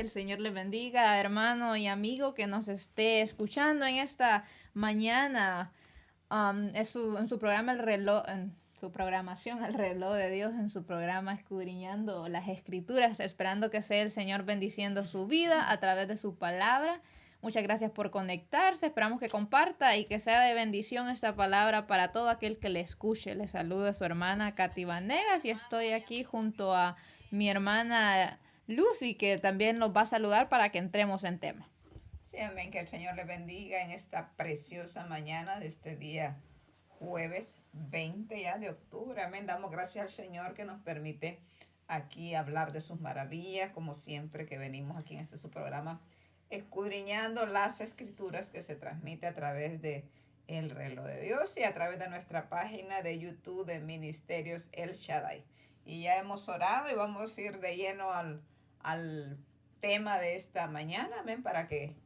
El Señor le bendiga, hermano y amigo que nos esté escuchando en esta mañana. En su programa El Reloj, en su programación El Reloj de Dios, en su programa Escudriñando las Escrituras, esperando que sea el Señor bendiciendo su vida a través de su palabra. Muchas gracias por conectarse, esperamos que comparta y que sea de bendición esta palabra para todo aquel que le escuche. Le saluda su hermana Katy Vanegas y estoy aquí junto a mi hermana Lucy, que también nos va a saludar para que entremos en tema. Sí, amén, que el Señor le bendiga en esta preciosa mañana de este día jueves 20 ya de octubre. Amén, damos gracias al Señor que nos permite aquí hablar de sus maravillas, como siempre que venimos aquí en su programa, escudriñando las escrituras que se transmite a través de El Reloj de Dios y a través de nuestra página de YouTube de Ministerios El Shaddai. Y ya hemos orado y vamos a ir de lleno al tema de esta mañana, amén, para que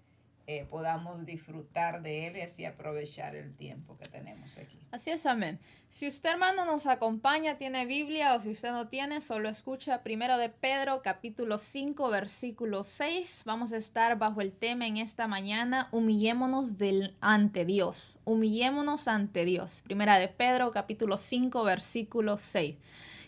podamos disfrutar de él y así aprovechar el tiempo que tenemos aquí. Así es, amén. Si usted, hermano, nos acompaña, tiene Biblia, o si usted no tiene, solo escucha 1 de Pedro, capítulo 5, versículo 6. Vamos a estar bajo el tema en esta mañana, humillémonos ante Dios. Humillémonos ante Dios. 1 de Pedro, capítulo 5, versículo 6.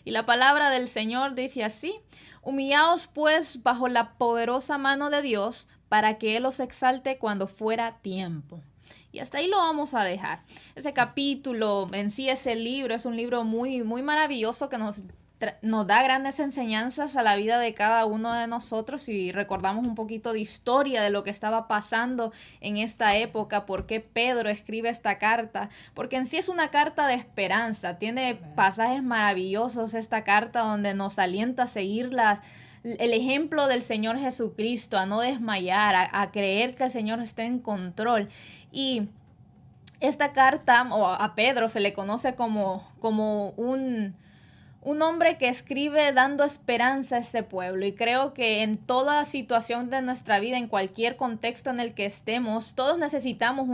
Y la palabra del Señor dice así: humillaos pues bajo la poderosa mano de Dios, para que Él os exalte cuando fuera tiempo. Y hasta ahí lo vamos a dejar. Ese capítulo en sí, ese libro, es un libro muy, muy maravilloso que nos da grandes enseñanzas a la vida de cada uno de nosotros, y recordamos un poquito de historia de lo que estaba pasando en esta época, por qué Pedro escribe esta carta, porque en sí es una carta de esperanza, tiene pasajes maravillosos esta carta donde nos alienta a seguir el ejemplo del Señor Jesucristo, a no desmayar, a creer que el Señor está en control. Y esta carta, o a Pedro, se le conoce como un hombre que escribe dando esperanza a ese pueblo. Y creo que en toda situación de nuestra vida, en cualquier contexto en el que estemos, todos necesitamos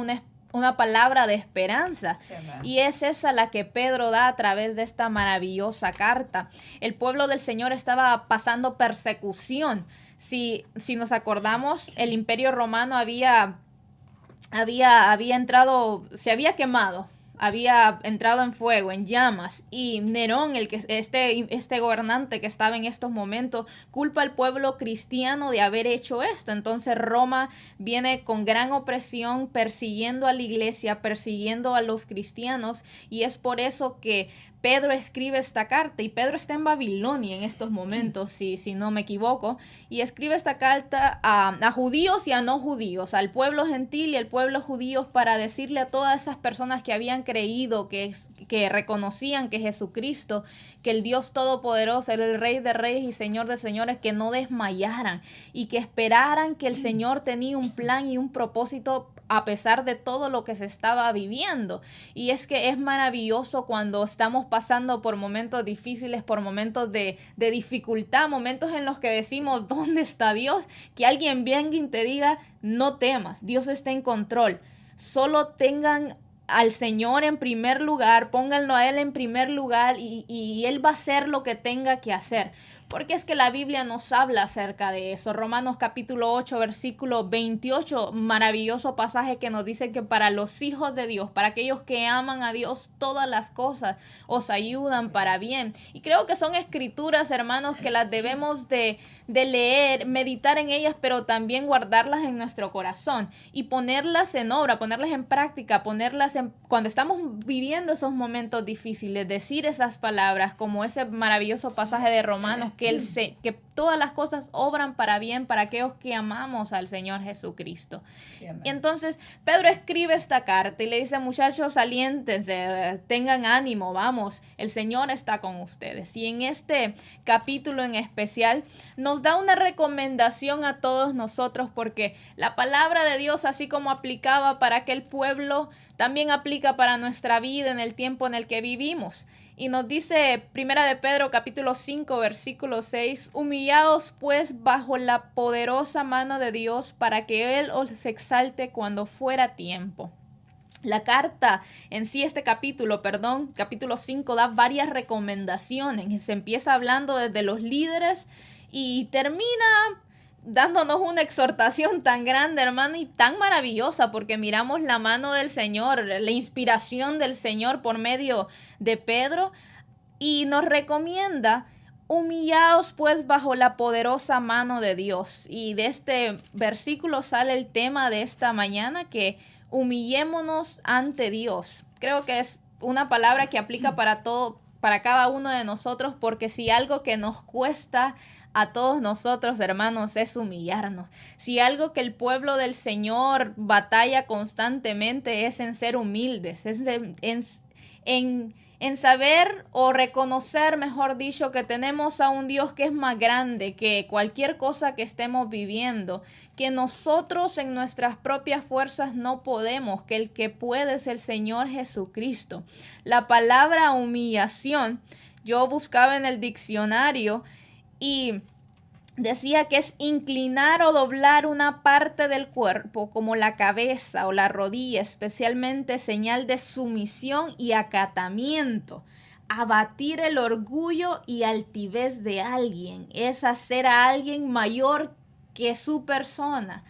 una palabra de esperanza. Sí, y es esa la que Pedro da a través de esta maravillosa carta. El pueblo del Señor estaba pasando persecución. Si nos acordamos, el Imperio Romano había entrado, se había quemado, había entrado en fuego, en llamas, y Nerón, este gobernante que estaba en estos momentos, culpa al pueblo cristiano de haber hecho esto. Entonces Roma viene con gran opresión, persiguiendo a la iglesia, persiguiendo a los cristianos, y es por eso que Pedro escribe esta carta, y Pedro está en Babilonia en estos momentos, si no me equivoco, y escribe esta carta a judíos y a no judíos, al pueblo gentil y al pueblo judío, para decirle a todas esas personas que habían creído, que reconocían que Jesucristo, que el Dios Todopoderoso era el Rey de Reyes y Señor de Señores, que no desmayaran y que esperaran que el Señor tenía un plan y un propósito a pesar de todo lo que se estaba viviendo. Y es que es maravilloso cuando estamos pasando por momentos difíciles, por momentos de dificultad, momentos en los que decimos, ¿dónde está Dios? Que alguien venga y te diga, no temas, Dios está en control. Solo tengan al Señor en primer lugar, pónganlo a Él en primer lugar, y Él va a hacer lo que tenga que hacer. Porque es que la Biblia nos habla acerca de eso. Romanos capítulo 8, versículo 28, maravilloso pasaje que nos dice que para los hijos de Dios, para aquellos que aman a Dios, todas las cosas os ayudan para bien. Y creo que son escrituras, hermanos, que las debemos de leer, meditar en ellas, pero también guardarlas en nuestro corazón y ponerlas en obra, ponerlas en práctica, cuando estamos viviendo esos momentos difíciles, decir esas palabras como ese maravilloso pasaje de Romanos, que todas las cosas obran para bien para aquellos que amamos al Señor Jesucristo. Sí, y entonces Pedro escribe esta carta y le dice, muchachos, aliéntense, tengan ánimo, vamos, el Señor está con ustedes. Y en este capítulo en especial nos da una recomendación a todos nosotros, porque la palabra de Dios, así como aplicaba para aquel pueblo, también aplica para nuestra vida en el tiempo en el que vivimos. Y nos dice 1 de Pedro capítulo 5 versículo 6, humillaos pues bajo la poderosa mano de Dios, para que Él os exalte cuando fuera tiempo. La carta en sí, capítulo 5, da varias recomendaciones. Se empieza hablando desde los líderes y termina dándonos una exhortación tan grande, hermano, y tan maravillosa, porque miramos la mano del Señor, la inspiración del Señor por medio de Pedro, y nos recomienda: humillaos pues bajo la poderosa mano de Dios. Y de este versículo sale el tema de esta mañana, que humillémonos ante Dios. Creo que es una palabra que aplica para todo, para cada uno de nosotros, porque si algo que nos cuesta a todos nosotros, hermanos, es humillarnos. Si algo que el pueblo del Señor batalla constantemente es en ser humildes, es en saber o reconocer, mejor dicho, que tenemos a un Dios que es más grande que cualquier cosa que estemos viviendo, que nosotros en nuestras propias fuerzas no podemos, que el que puede es el Señor Jesucristo. La palabra humillación, yo buscaba en el diccionario y decía que es inclinar o doblar una parte del cuerpo, como la cabeza o la rodilla, especialmente señal de sumisión y acatamiento. Abatir el orgullo y altivez de alguien es hacer a alguien mayor que su persona.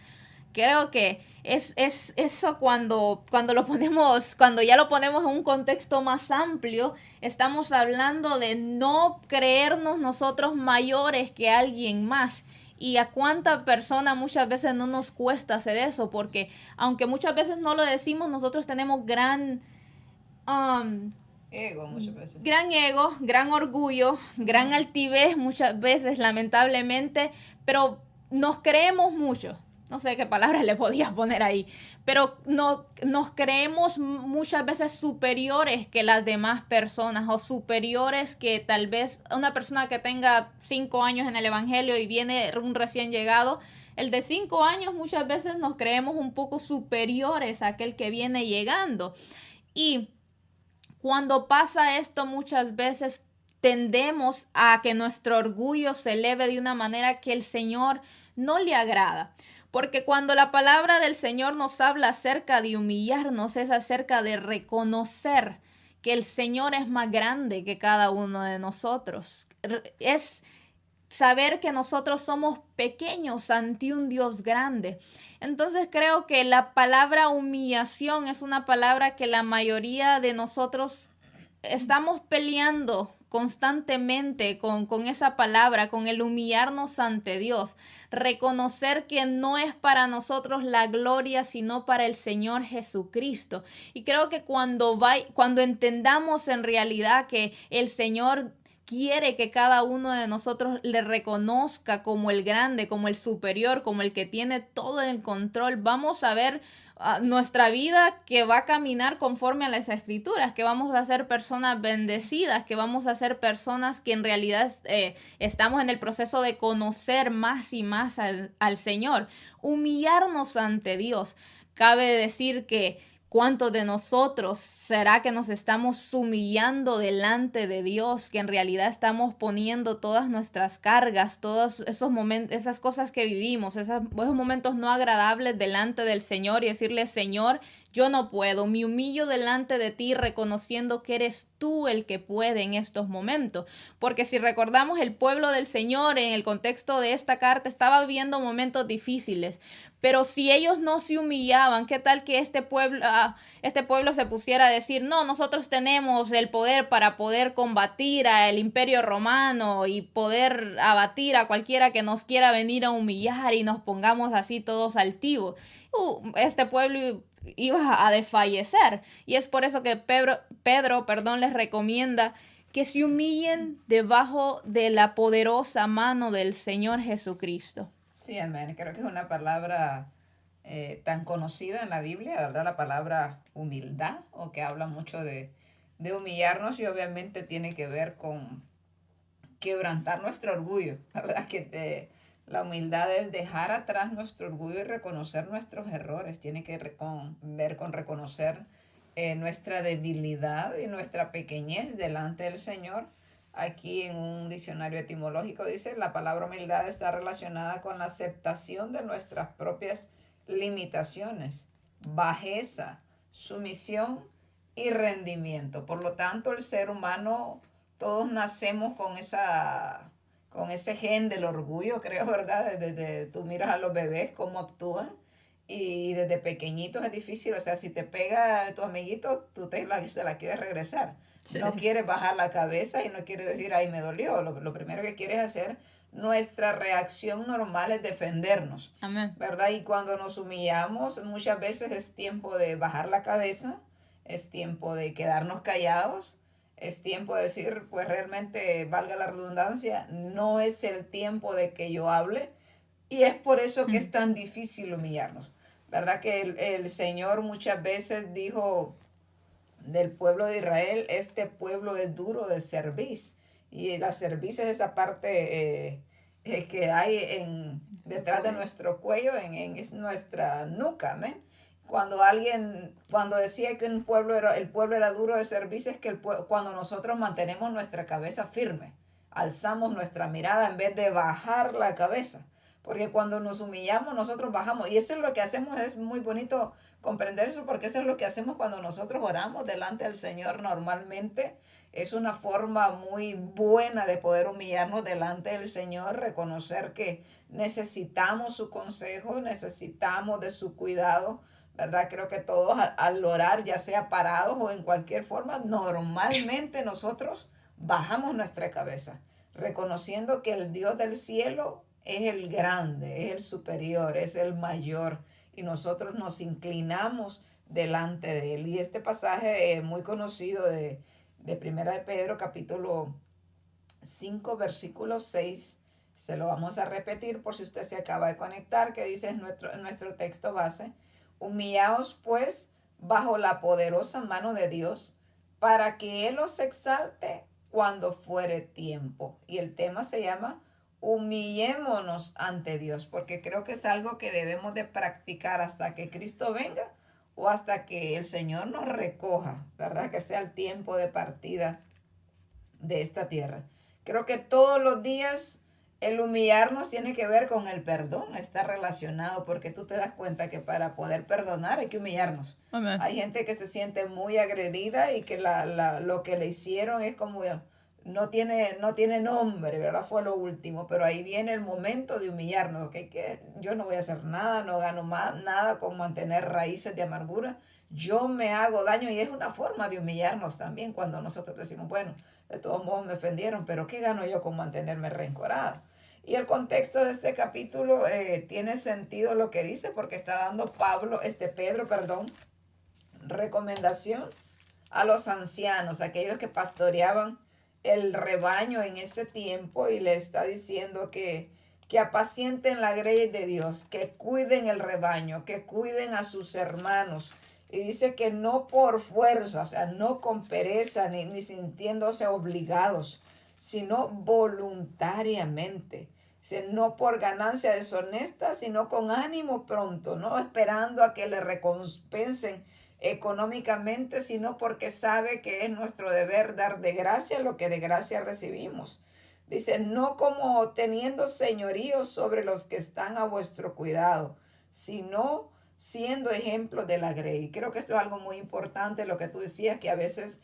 Creo que es eso cuando lo ponemos, cuando ya lo ponemos en un contexto más amplio, estamos hablando de no creernos nosotros mayores que alguien más. Y a cuánta persona muchas veces no nos cuesta hacer eso, porque aunque muchas veces no lo decimos, nosotros tenemos ego muchas veces. Gran ego, gran orgullo, gran altivez muchas veces, lamentablemente, pero nos creemos mucho. No sé qué palabras le podía poner ahí, pero no, nos creemos muchas veces superiores que las demás personas, o superiores que tal vez una persona que tenga 5 años en el evangelio y viene un recién llegado, el de 5 años muchas veces nos creemos un poco superiores a aquel que viene llegando. Y cuando pasa esto, muchas veces tendemos a que nuestro orgullo se eleve de una manera que el Señor no le agrada. Porque cuando la palabra del Señor nos habla acerca de humillarnos, es acerca de reconocer que el Señor es más grande que cada uno de nosotros. Es saber que nosotros somos pequeños ante un Dios grande. Entonces creo que la palabra humillación es una palabra que la mayoría de nosotros estamos peleando constantemente con esa palabra, con el humillarnos ante Dios, reconocer que no es para nosotros la gloria, sino para el Señor Jesucristo. Y creo que cuando entendamos en realidad que el Señor quiere que cada uno de nosotros le reconozca como el grande, como el superior, como el que tiene todo el control, vamos a ver nuestra vida que va a caminar conforme a las escrituras, que vamos a ser personas bendecidas, que vamos a ser personas que en realidad estamos en el proceso de conocer más y más al Señor. Humillarnos ante Dios. Cabe decir que ¿cuántos de nosotros será que nos estamos humillando delante de Dios, que en realidad estamos poniendo todas nuestras cargas, todos esos momentos, esas cosas que vivimos, esos momentos no agradables delante del Señor, y decirle: Señor, yo no puedo, me humillo delante de ti reconociendo que eres tú el que puede en estos momentos? Porque si recordamos, el pueblo del Señor en el contexto de esta carta estaba viviendo momentos difíciles, pero si ellos no se humillaban, ¿qué tal que este pueblo se pusiera a decir: no, nosotros tenemos el poder para poder combatir al Imperio Romano y poder abatir a cualquiera que nos quiera venir a humillar, y nos pongamos así todos altivos? Este pueblo iba a desfallecer. Y es por eso que Pedro, les recomienda que se humillen debajo de la poderosa mano del Señor Jesucristo. Sí, amén. Creo que es una palabra tan conocida en la Biblia, ¿verdad? La palabra humildad, o que habla mucho de humillarnos, y obviamente tiene que ver con quebrantar nuestro orgullo, ¿verdad? La humildad es dejar atrás nuestro orgullo y reconocer nuestros errores. Tiene que ver con reconocer nuestra debilidad y nuestra pequeñez delante del Señor. Aquí en un diccionario etimológico dice: la palabra humildad está relacionada con la aceptación de nuestras propias limitaciones, bajeza, sumisión y rendimiento. Por lo tanto, el ser humano, todos nacemos con con ese gen del orgullo, creo, ¿verdad? Desde tú miras a los bebés, cómo actúan, y desde pequeñitos es difícil, o sea, si te pega tu amiguito, se la quieres regresar. Sí. No quieres bajar la cabeza y no quieres decir, ay, me dolió. Lo primero que quieres hacer, nuestra reacción normal es defendernos, Amén. ¿verdad? Y cuando nos humillamos, muchas veces es tiempo de bajar la cabeza, es tiempo de quedarnos callados, es tiempo de decir, pues realmente, valga la redundancia, no es el tiempo de que yo hable, y es por eso que es tan difícil humillarnos, ¿verdad? Que el Señor muchas veces dijo del pueblo de Israel, este pueblo es duro de cerviz, y la cerviz es esa parte que hay detrás de nuestro cuello, es nuestra nuca, amén. Cuando decía que el pueblo era duro de cerviz, es que cuando nosotros mantenemos nuestra cabeza firme, alzamos nuestra mirada en vez de bajar la cabeza. Porque cuando nos humillamos, nosotros bajamos. Y eso es lo que hacemos, es muy bonito comprender eso, porque eso es lo que hacemos cuando nosotros oramos delante del Señor normalmente. Es una forma muy buena de poder humillarnos delante del Señor, reconocer que necesitamos su consejo, necesitamos de su cuidado, ¿verdad? Creo que todos al orar, ya sea parados o en cualquier forma, normalmente nosotros bajamos nuestra cabeza, reconociendo que el Dios del cielo es el grande, es el superior, es el mayor, y nosotros nos inclinamos delante de él. Y este pasaje muy conocido de Primera de Pedro, capítulo 5, versículo 6, se lo vamos a repetir por si usted se acaba de conectar, que dice nuestro texto base: humillaos pues bajo la poderosa mano de Dios, para que Él os exalte cuando fuere tiempo. Y el tema se llama humillémonos ante Dios, porque creo que es algo que debemos de practicar hasta que Cristo venga o hasta que el Señor nos recoja, ¿verdad? Que sea el tiempo de partida de esta tierra. Creo que todos los días el humillarnos tiene que ver con el perdón, está relacionado, porque tú te das cuenta que para poder perdonar hay que humillarnos. Amén. Hay gente que se siente muy agredida y que lo que le hicieron es como no tiene nombre, ¿verdad? Fue lo último, pero ahí viene el momento de humillarnos, que yo no voy a hacer nada, no gano más, nada con mantener raíces de amargura, yo me hago daño, y es una forma de humillarnos también cuando nosotros decimos, bueno, de todos modos me ofendieron, pero ¿qué gano yo con mantenerme rencorada? Y el contexto de este capítulo tiene sentido lo que dice, porque está dando Pedro, recomendación a los ancianos, aquellos que pastoreaban el rebaño en ese tiempo, y le está diciendo que apacienten la grey de Dios, que cuiden el rebaño, que cuiden a sus hermanos. Y dice que no por fuerza, o sea, no con pereza ni sintiéndose obligados, sino voluntariamente. Dice, no por ganancia deshonesta, sino con ánimo pronto, no esperando a que le recompensen económicamente, sino porque sabe que es nuestro deber dar de gracia lo que de gracia recibimos. Dice, no como teniendo señorío sobre los que están a vuestro cuidado, sino siendo ejemplo de la grey. Creo que esto es algo muy importante, lo que tú decías, que a veces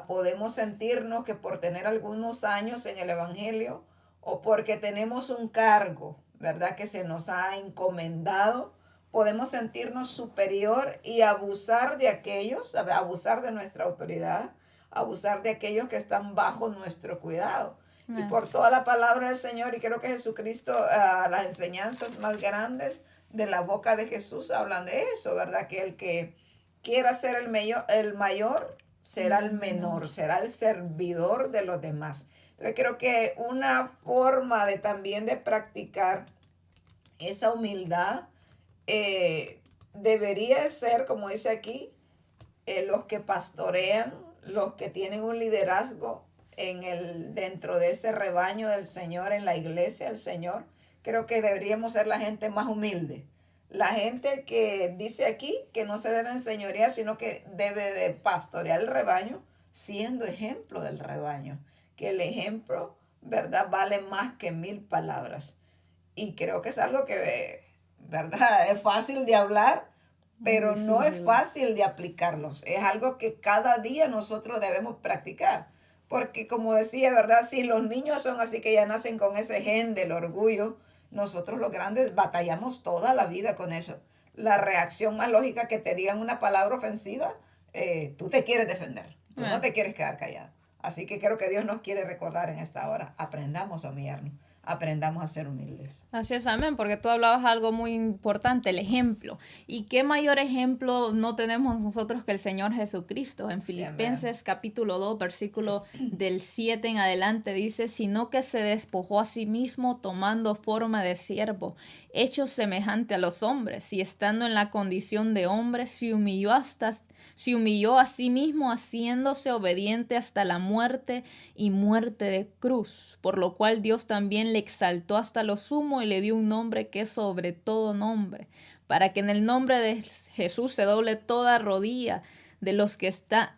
podemos sentirnos que por tener algunos años en el Evangelio o porque tenemos un cargo, ¿verdad?, que se nos ha encomendado, podemos sentirnos superior y abusar de aquellos, abusar de nuestra autoridad, abusar de aquellos que están bajo nuestro cuidado. Y por toda la palabra del Señor, y creo que Jesucristo, las enseñanzas más grandes de la boca de Jesús hablan de eso, ¿verdad? Que el que quiera ser el mayor será el menor, será el servidor de los demás. Entonces creo que una forma de también de practicar esa humildad debería ser, como dice aquí, los que pastorean, los que tienen un liderazgo dentro de ese rebaño del Señor, en la iglesia del Señor. Creo que deberíamos ser la gente más humilde. La gente que dice aquí que no se debe enseñorear, sino que debe de pastorear el rebaño, siendo ejemplo del rebaño. Que el ejemplo, ¿verdad?, vale más que 1000 palabras. Y creo que es algo que, ¿verdad?, es fácil de hablar, pero no es fácil de aplicarlos. Es algo que cada día nosotros debemos practicar. porque como decía, ¿verdad? Si los niños son así que ya nacen con ese gen del orgullo, nosotros los grandes batallamos toda la vida con eso. La reacción más lógica que te digan una palabra ofensiva, tú te quieres defender, tú no te quieres quedar callado. Así que creo que Dios nos quiere recordar en esta hora, aprendamos a humillarnos, aprendamos a ser humildes. Así es, amén, porque tú hablabas algo muy importante, el ejemplo. ¿Y qué mayor ejemplo no tenemos nosotros que el Señor Jesucristo? En Filipenses capítulo 2, versículo del 7 en adelante dice, sino que se despojó a sí mismo tomando forma de siervo, hecho semejante a los hombres, y estando en la condición de hombre, se humilló a sí mismo, haciéndose obediente hasta la muerte y muerte de cruz, por lo cual Dios también le exaltó hasta lo sumo y le dio un nombre que es sobre todo nombre, para que en el nombre de Jesús se doble toda rodilla de los que están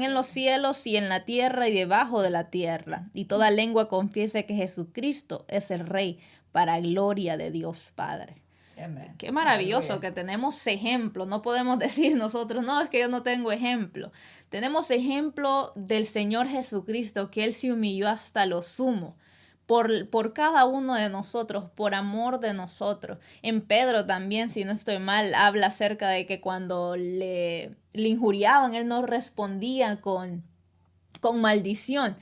en los cielos y en la tierra y debajo de la tierra, y toda lengua confiese que Jesucristo es el Rey, para gloria de Dios Padre. Amén. Qué maravilloso que tenemos ejemplo. No podemos decir nosotros, no, es que yo no tengo ejemplo. Tenemos ejemplo del Señor Jesucristo, que Él se humilló hasta lo sumo por cada uno de nosotros, por amor de nosotros. En Pedro también, si no estoy mal, habla acerca de que cuando le injuriaban, Él no respondía con maldición.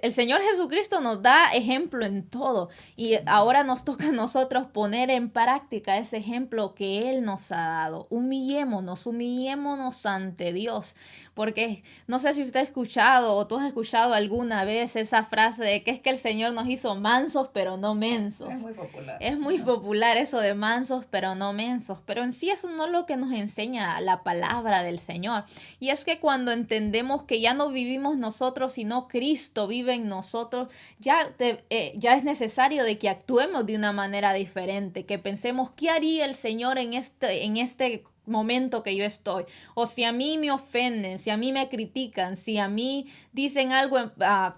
El Señor Jesucristo nos da ejemplo en todo y ahora nos toca a nosotros poner en práctica ese ejemplo que Él nos ha dado. Humillémonos ante Dios, porque no sé si usted ha escuchado o tú has escuchado alguna vez esa frase de que es que el Señor nos hizo mansos pero no mensos. Es muy popular. Es muy popular eso de mansos pero no mensos, pero en sí eso no es lo que nos enseña la palabra del Señor. Y es que cuando entendemos que ya no vivimos nosotros, sino Cristo vive en nosotros, ya es necesario de que actuemos de una manera diferente, que pensemos qué haría el Señor en este momento que yo estoy, o si a mí me ofenden, si a mí me critican, si a mí dicen algo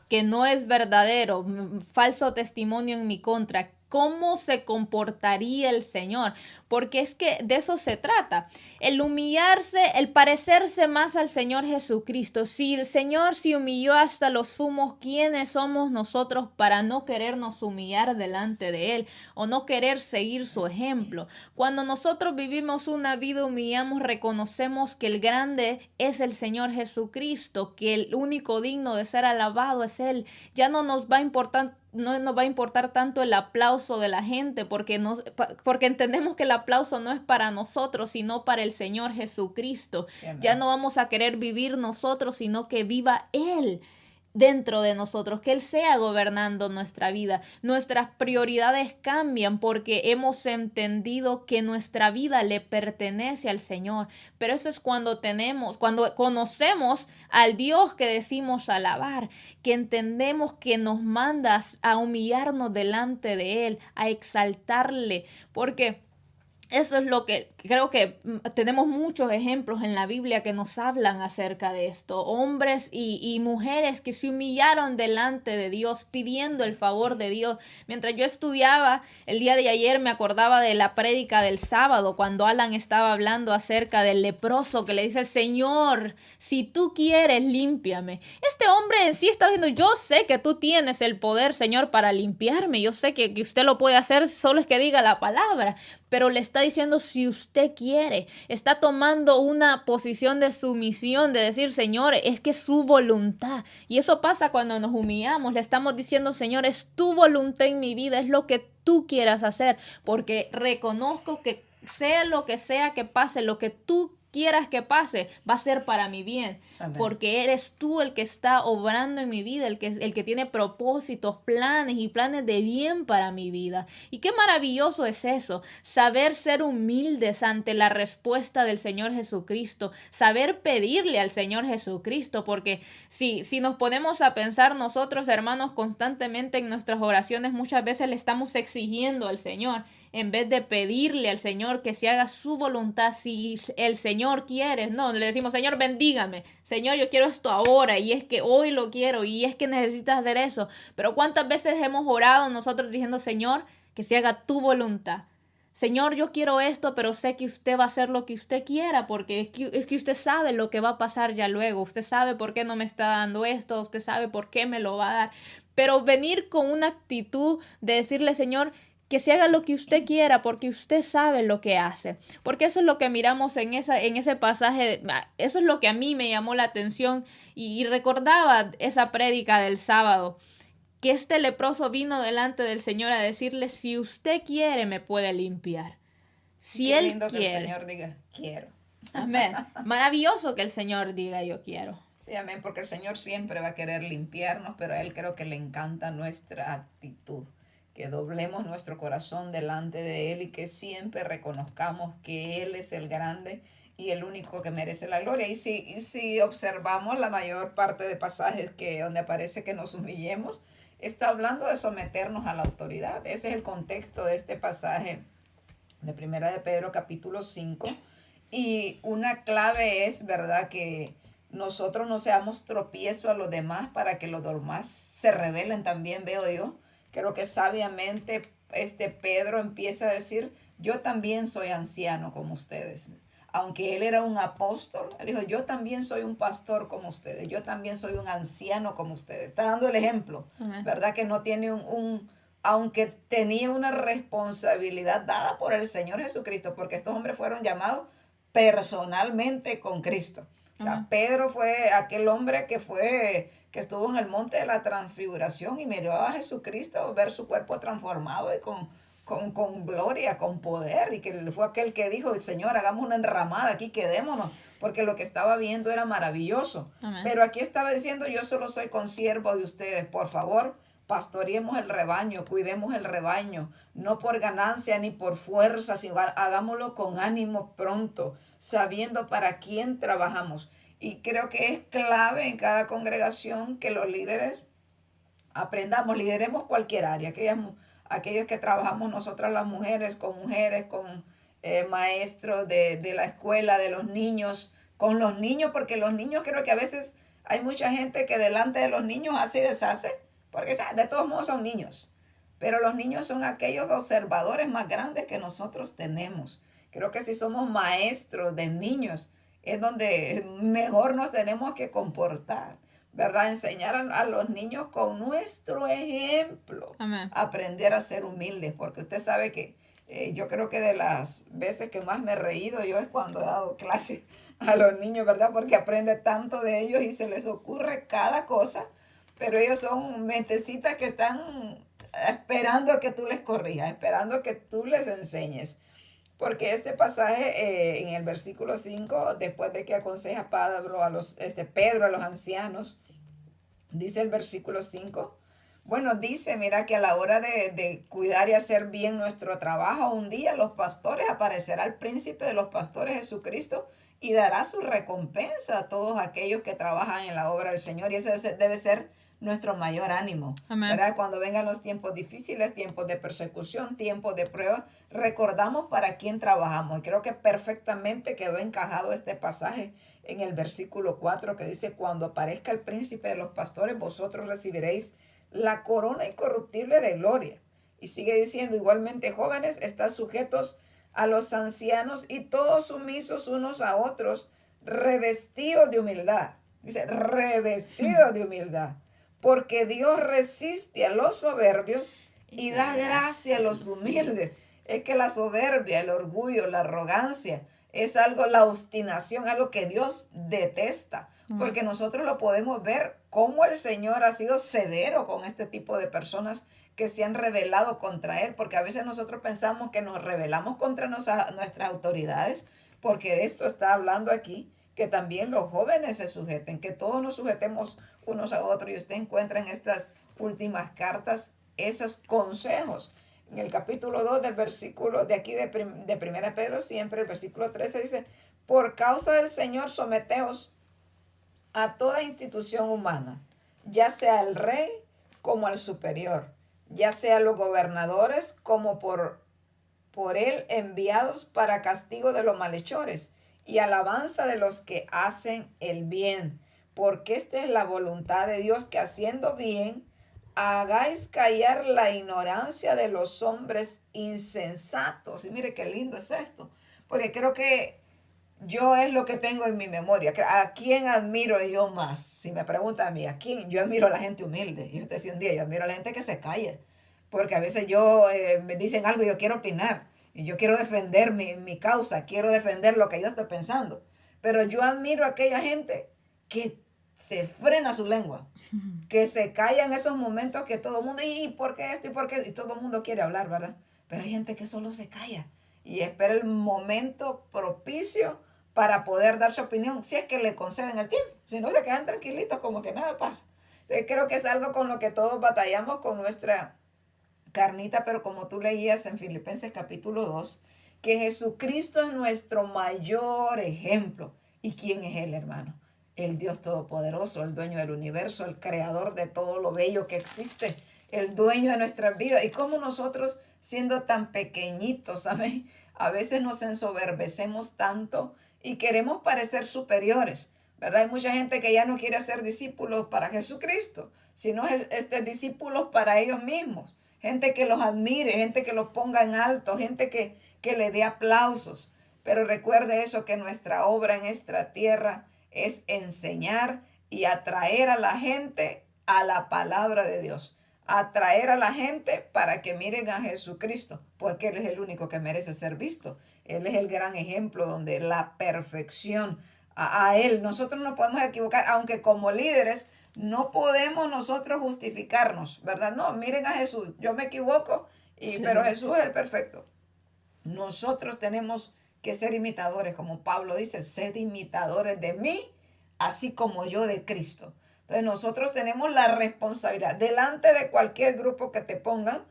que no es verdadero, falso testimonio en mi contra, ¿cómo se comportaría el Señor? Porque es que de eso se trata, el humillarse, el parecerse más al Señor Jesucristo. Si el Señor se humilló hasta los sumos, ¿quiénes somos nosotros para no querernos humillar delante de Él o no querer seguir su ejemplo? Cuando nosotros vivimos una vida humillamos, reconocemos que el grande es el Señor Jesucristo, que el único digno de ser alabado es Él. Ya no nos va a importar tanto el aplauso de la gente, porque entendemos que el aplauso no es para nosotros, sino para el Señor Jesucristo. Sí, ya no vamos a querer vivir nosotros, sino que viva Él dentro de nosotros, que Él sea gobernando nuestra vida. Nuestras prioridades cambian porque hemos entendido que nuestra vida le pertenece al Señor. Pero eso es cuando conocemos al Dios que decimos alabar, que entendemos que nos mandas a humillarnos delante de Él, a exaltarle, porque eso es lo que creo que tenemos muchos ejemplos en la Biblia que nos hablan acerca de esto. Hombres y mujeres que se humillaron delante de Dios, pidiendo el favor de Dios. Mientras yo estudiaba el día de ayer, me acordaba de la prédica del sábado, cuando Alan estaba hablando acerca del leproso que le dice: Señor, si tú quieres, límpiame. Este hombre en sí está diciendo: yo sé que tú tienes el poder, Señor, para limpiarme. Yo sé que usted lo puede hacer, solo es que diga la palabra. Pero le está diciendo si usted quiere, está tomando una posición de sumisión, de decir: Señor, es que es su voluntad. Y eso pasa cuando nos humillamos, le estamos diciendo: Señor, es tu voluntad en mi vida, es lo que tú quieras hacer, porque reconozco que sea lo que sea que pase, lo que tú quieras que pase, va a ser para mi bien. Amén. Porque eres tú el que está obrando en mi vida, el que tiene propósitos, planes y planes de bien para mi vida. Y qué maravilloso es eso, saber ser humildes ante la respuesta del Señor Jesucristo, saber pedirle al Señor Jesucristo, porque si nos ponemos a pensar nosotros, hermanos, constantemente en nuestras oraciones, muchas veces le estamos exigiendo al Señor, en vez de pedirle al Señor que se haga su voluntad. Si el Señor quiere, no, le decimos: Señor, bendígame, Señor, yo quiero esto ahora, y es que hoy lo quiero, y es que necesitas hacer eso. Pero ¿cuántas veces hemos orado nosotros diciendo: Señor, que se haga tu voluntad? Señor, yo quiero esto, pero sé que usted va a hacer lo que usted quiera, porque es que usted sabe lo que va a pasar ya luego, usted sabe por qué no me está dando esto, usted sabe por qué me lo va a dar. Pero venir con una actitud de decirle, Señor, que se haga lo que usted quiera, porque usted sabe lo que hace. Porque eso es lo que miramos en ese pasaje, eso es lo que a mí me llamó la atención y recordaba esa prédica del sábado, que este leproso vino delante del Señor a decirle, si usted quiere, me puede limpiar. Si Qué Él lindo que el quiere. Señor diga, quiero. Amén. Maravilloso que el Señor diga, yo quiero. Sí, amén, porque el Señor siempre va a querer limpiarnos, pero a Él creo que le encanta nuestra actitud, que doblemos nuestro corazón delante de Él y que siempre reconozcamos que Él es el grande y el único que merece la gloria. Y si observamos la mayor parte de pasajes que donde aparece que nos humillemos, está hablando de someternos a la autoridad. Ese es el contexto de este pasaje de Primera de Pedro capítulo 5. Y una clave es, ¿verdad?, que nosotros no seamos tropiezo a los demás para que los demás se rebelen también, veo yo. Creo que sabiamente Pedro empieza a decir, yo también soy anciano como ustedes. Aunque él era un apóstol, él dijo, yo también soy un pastor como ustedes, yo también soy un anciano como ustedes. Está dando el ejemplo, ¿verdad? Que no tiene aunque tenía una responsabilidad dada por el Señor Jesucristo, porque estos hombres fueron llamados personalmente con Cristo. O sea, Pedro fue aquel hombre que estuvo en el monte de la transfiguración y miró a Jesucristo ver su cuerpo transformado y con gloria, con poder, y que fue aquel que dijo, Señor, hagamos una enramada aquí, quedémonos, porque lo que estaba viendo era maravilloso. Amén. Pero aquí estaba diciendo, yo solo soy consiervo de ustedes, por favor, pastoreemos el rebaño, cuidemos el rebaño, no por ganancia ni por fuerza, sino hagámoslo con ánimo pronto, sabiendo para quién trabajamos. Y creo que es clave en cada congregación que los líderes aprendamos, lideremos cualquier área, aquellos que trabajamos nosotras las mujeres, con maestros de la escuela, de los niños, con los niños, porque los niños creo que a veces hay mucha gente que delante de los niños hace y deshace, porque de todos modos son niños, pero los niños son aquellos observadores más grandes que nosotros tenemos. Creo que si somos maestros de niños, es donde mejor nos tenemos que comportar, ¿verdad? Enseñar a los niños con nuestro ejemplo. Amén. Aprender a ser humildes, porque usted sabe que yo creo que de las veces que más me he reído yo es cuando he dado clases a los niños, ¿verdad? Porque aprende tanto de ellos y se les ocurre cada cosa, pero ellos son mentecitas que están esperando a que tú les corrijas, esperando a que tú les enseñes. Porque este pasaje en el versículo 5, después de que aconseja Pedro a los ancianos, dice el versículo 5, bueno, dice, mira que a la hora de cuidar y hacer bien nuestro trabajo, un día los pastores, aparecerá el príncipe de los pastores Jesucristo y dará su recompensa a todos aquellos que trabajan en la obra del Señor. Y ese debe ser nuestro mayor ánimo. Amén. ¿Verdad? Cuando vengan los tiempos difíciles, tiempos de persecución, tiempos de prueba, recordamos para quién trabajamos. Y creo que perfectamente quedó encajado este pasaje en el versículo 4 que dice, cuando aparezca el príncipe de los pastores, vosotros recibiréis la corona incorruptible de gloria. Y sigue diciendo, igualmente jóvenes, están sujetos a los ancianos y todos sumisos unos a otros, revestidos de humildad. Dice, revestidos de humildad. Porque Dios resiste a los soberbios y da gracia a los humildes. Es que la soberbia, el orgullo, la arrogancia, es algo, la obstinación, algo que Dios detesta. Porque nosotros lo podemos ver cómo el Señor ha sido severo con este tipo de personas que se han rebelado contra Él. Porque a veces nosotros pensamos que nos rebelamos contra nuestras autoridades, porque esto está hablando aquí, que también los jóvenes se sujeten, que todos nos sujetemos unos a otros. Y usted encuentra en estas últimas cartas esos consejos. En el capítulo 2 del versículo de aquí de 1 Pedro, siempre el versículo 13 dice, por causa del Señor someteos a toda institución humana, ya sea el rey como al superior, ya sea los gobernadores como por él enviados para castigo de los malhechores y alabanza de los que hacen el bien, porque esta es la voluntad de Dios, que haciendo bien hagáis callar la ignorancia de los hombres insensatos. Y mire qué lindo es esto, porque creo que yo es lo que tengo en mi memoria. ¿A quién admiro yo más? Si me preguntan a mí, ¿a quién? Yo admiro a la gente humilde. Yo te decía un día, yo admiro a la gente que se calla. Porque a veces me dicen algo y yo quiero opinar. Y yo quiero defender mi causa, quiero defender lo que yo estoy pensando. Pero yo admiro a aquella gente que se frena su lengua, que se calla en esos momentos que todo el mundo, ¿y por qué esto? ¿Y por qué? Y todo el mundo quiere hablar, ¿verdad? Pero hay gente que solo se calla y espera el momento propicio para poder dar su opinión, si es que le conceden el tiempo. Si no, se quedan tranquilitos como que nada pasa. Entonces creo que es algo con lo que todos batallamos con nuestra carnita, pero como tú leías en Filipenses capítulo 2, que Jesucristo es nuestro mayor ejemplo. ¿Y quién es Él, hermano? El Dios Todopoderoso, el dueño del universo, el creador de todo lo bello que existe, el dueño de nuestras vidas. Y como nosotros, siendo tan pequeñitos, ¿saben? A veces nos ensoberbecemos tanto y queremos parecer superiores, ¿verdad? Hay mucha gente que ya no quiere ser discípulos para Jesucristo, sino discípulos para ellos mismos. Gente que los admire, gente que los ponga en alto, gente que le dé aplausos. Pero recuerde eso, que nuestra obra en esta tierra es enseñar y atraer a la gente a la palabra de Dios. Atraer a la gente para que miren a Jesucristo, porque Él es el único que merece ser visto. Él es el gran ejemplo donde la perfección a Él. Nosotros no podemos equivocar, aunque como líderes no podemos nosotros justificarnos, ¿verdad? No, miren a Jesús, yo me equivoco, pero Jesús es el perfecto. Nosotros tenemos que ser imitadores, como Pablo dice, sed imitadores de mí, así como yo de Cristo. Entonces nosotros tenemos la responsabilidad, delante de cualquier grupo que te pongan,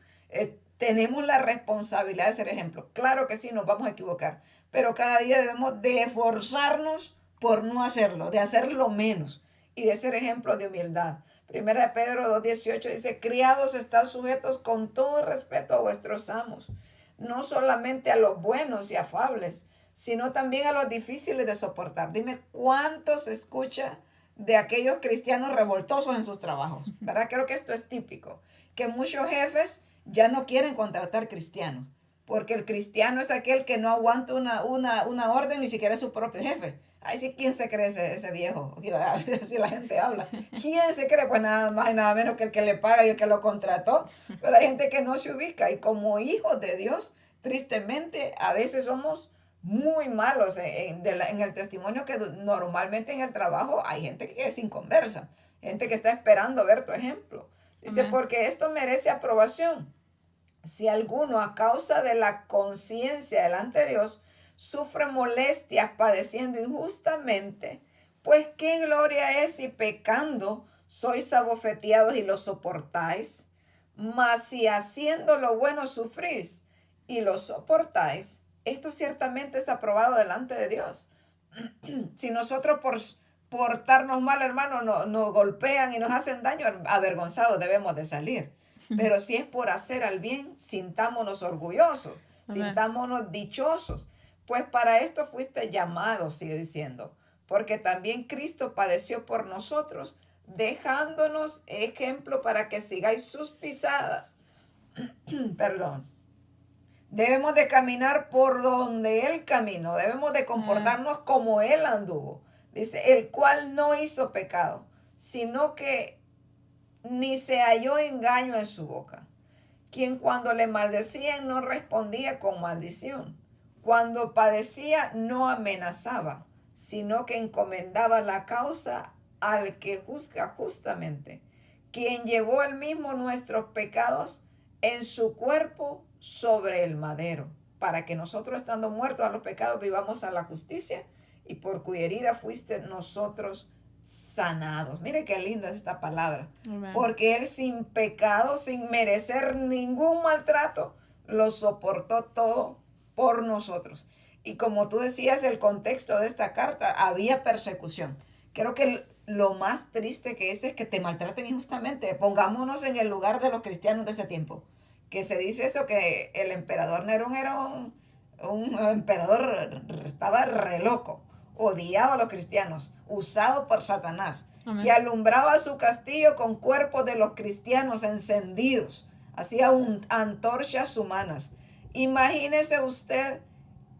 tenemos la responsabilidad de ser ejemplo. Claro que sí, nos vamos a equivocar, pero cada día debemos de esforzarnos por no hacerlo, de hacerlo menos y de ser ejemplo de humildad. Primera de Pedro 2:18 dice, criados, estad sujetos con todo respeto a vuestros amos, no solamente a los buenos y afables, sino también a los difíciles de soportar. Dime cuánto se escucha de aquellos cristianos revoltosos en sus trabajos, ¿verdad? Creo que esto es típico, que muchos jefes ya no quieren contratar cristianos, porque el cristiano es aquel que no aguanta una orden, ni siquiera es su propio jefe. Ay, sí, ¿quién se cree ese viejo? Así la gente habla. ¿Quién se cree? Pues nada más y nada menos que el que le paga y el que lo contrató. Pero hay gente que no se ubica. Y como hijos de Dios, tristemente, a veces somos muy malos en el testimonio, que normalmente en el trabajo hay gente que es sin conversa. Gente que está esperando ver tu ejemplo. Dice, porque esto merece aprobación. Si alguno, a causa de la conciencia delante de Dios, sufre molestias padeciendo injustamente, pues qué gloria es si pecando sois abofeteados y lo soportáis. Mas si haciendo lo bueno sufrís y lo soportáis, esto ciertamente es aprobado delante de Dios. Si nosotros por portarnos mal, hermano, nos golpean y nos hacen daño, avergonzados debemos de salir. Pero si es por hacer al bien, sintámonos orgullosos, sintámonos dichosos. Pues para esto fuiste llamados, sigue diciendo, porque también Cristo padeció por nosotros, dejándonos ejemplo para que sigáis sus pisadas. Perdón. Debemos de caminar por donde Él caminó, debemos de comportarnos como Él anduvo. Dice, el cual no hizo pecado, sino que ni se halló engaño en su boca, quien cuando le maldecían no respondía con maldición. Cuando padecía no amenazaba, sino que encomendaba la causa al que juzga justamente, quien llevó él mismo nuestros pecados en su cuerpo sobre el madero, para que nosotros, estando muertos a los pecados, vivamos a la justicia, y por cuya herida fuiste nosotros sanados. Mire qué linda es esta palabra. Amen. Porque Él sin pecado, sin merecer ningún maltrato, lo soportó todo por nosotros. Y como tú decías, el contexto de esta carta, había persecución. Creo que lo más triste que es que te maltraten injustamente. Pongámonos en el lugar de los cristianos de ese tiempo. Que se dice eso, que el emperador Nerón era un emperador, estaba re loco. Odiaba a los cristianos, usado por Satanás. Amén. que alumbraba su castillo con cuerpos de los cristianos encendidos, hacía antorchas humanas. Imagínese usted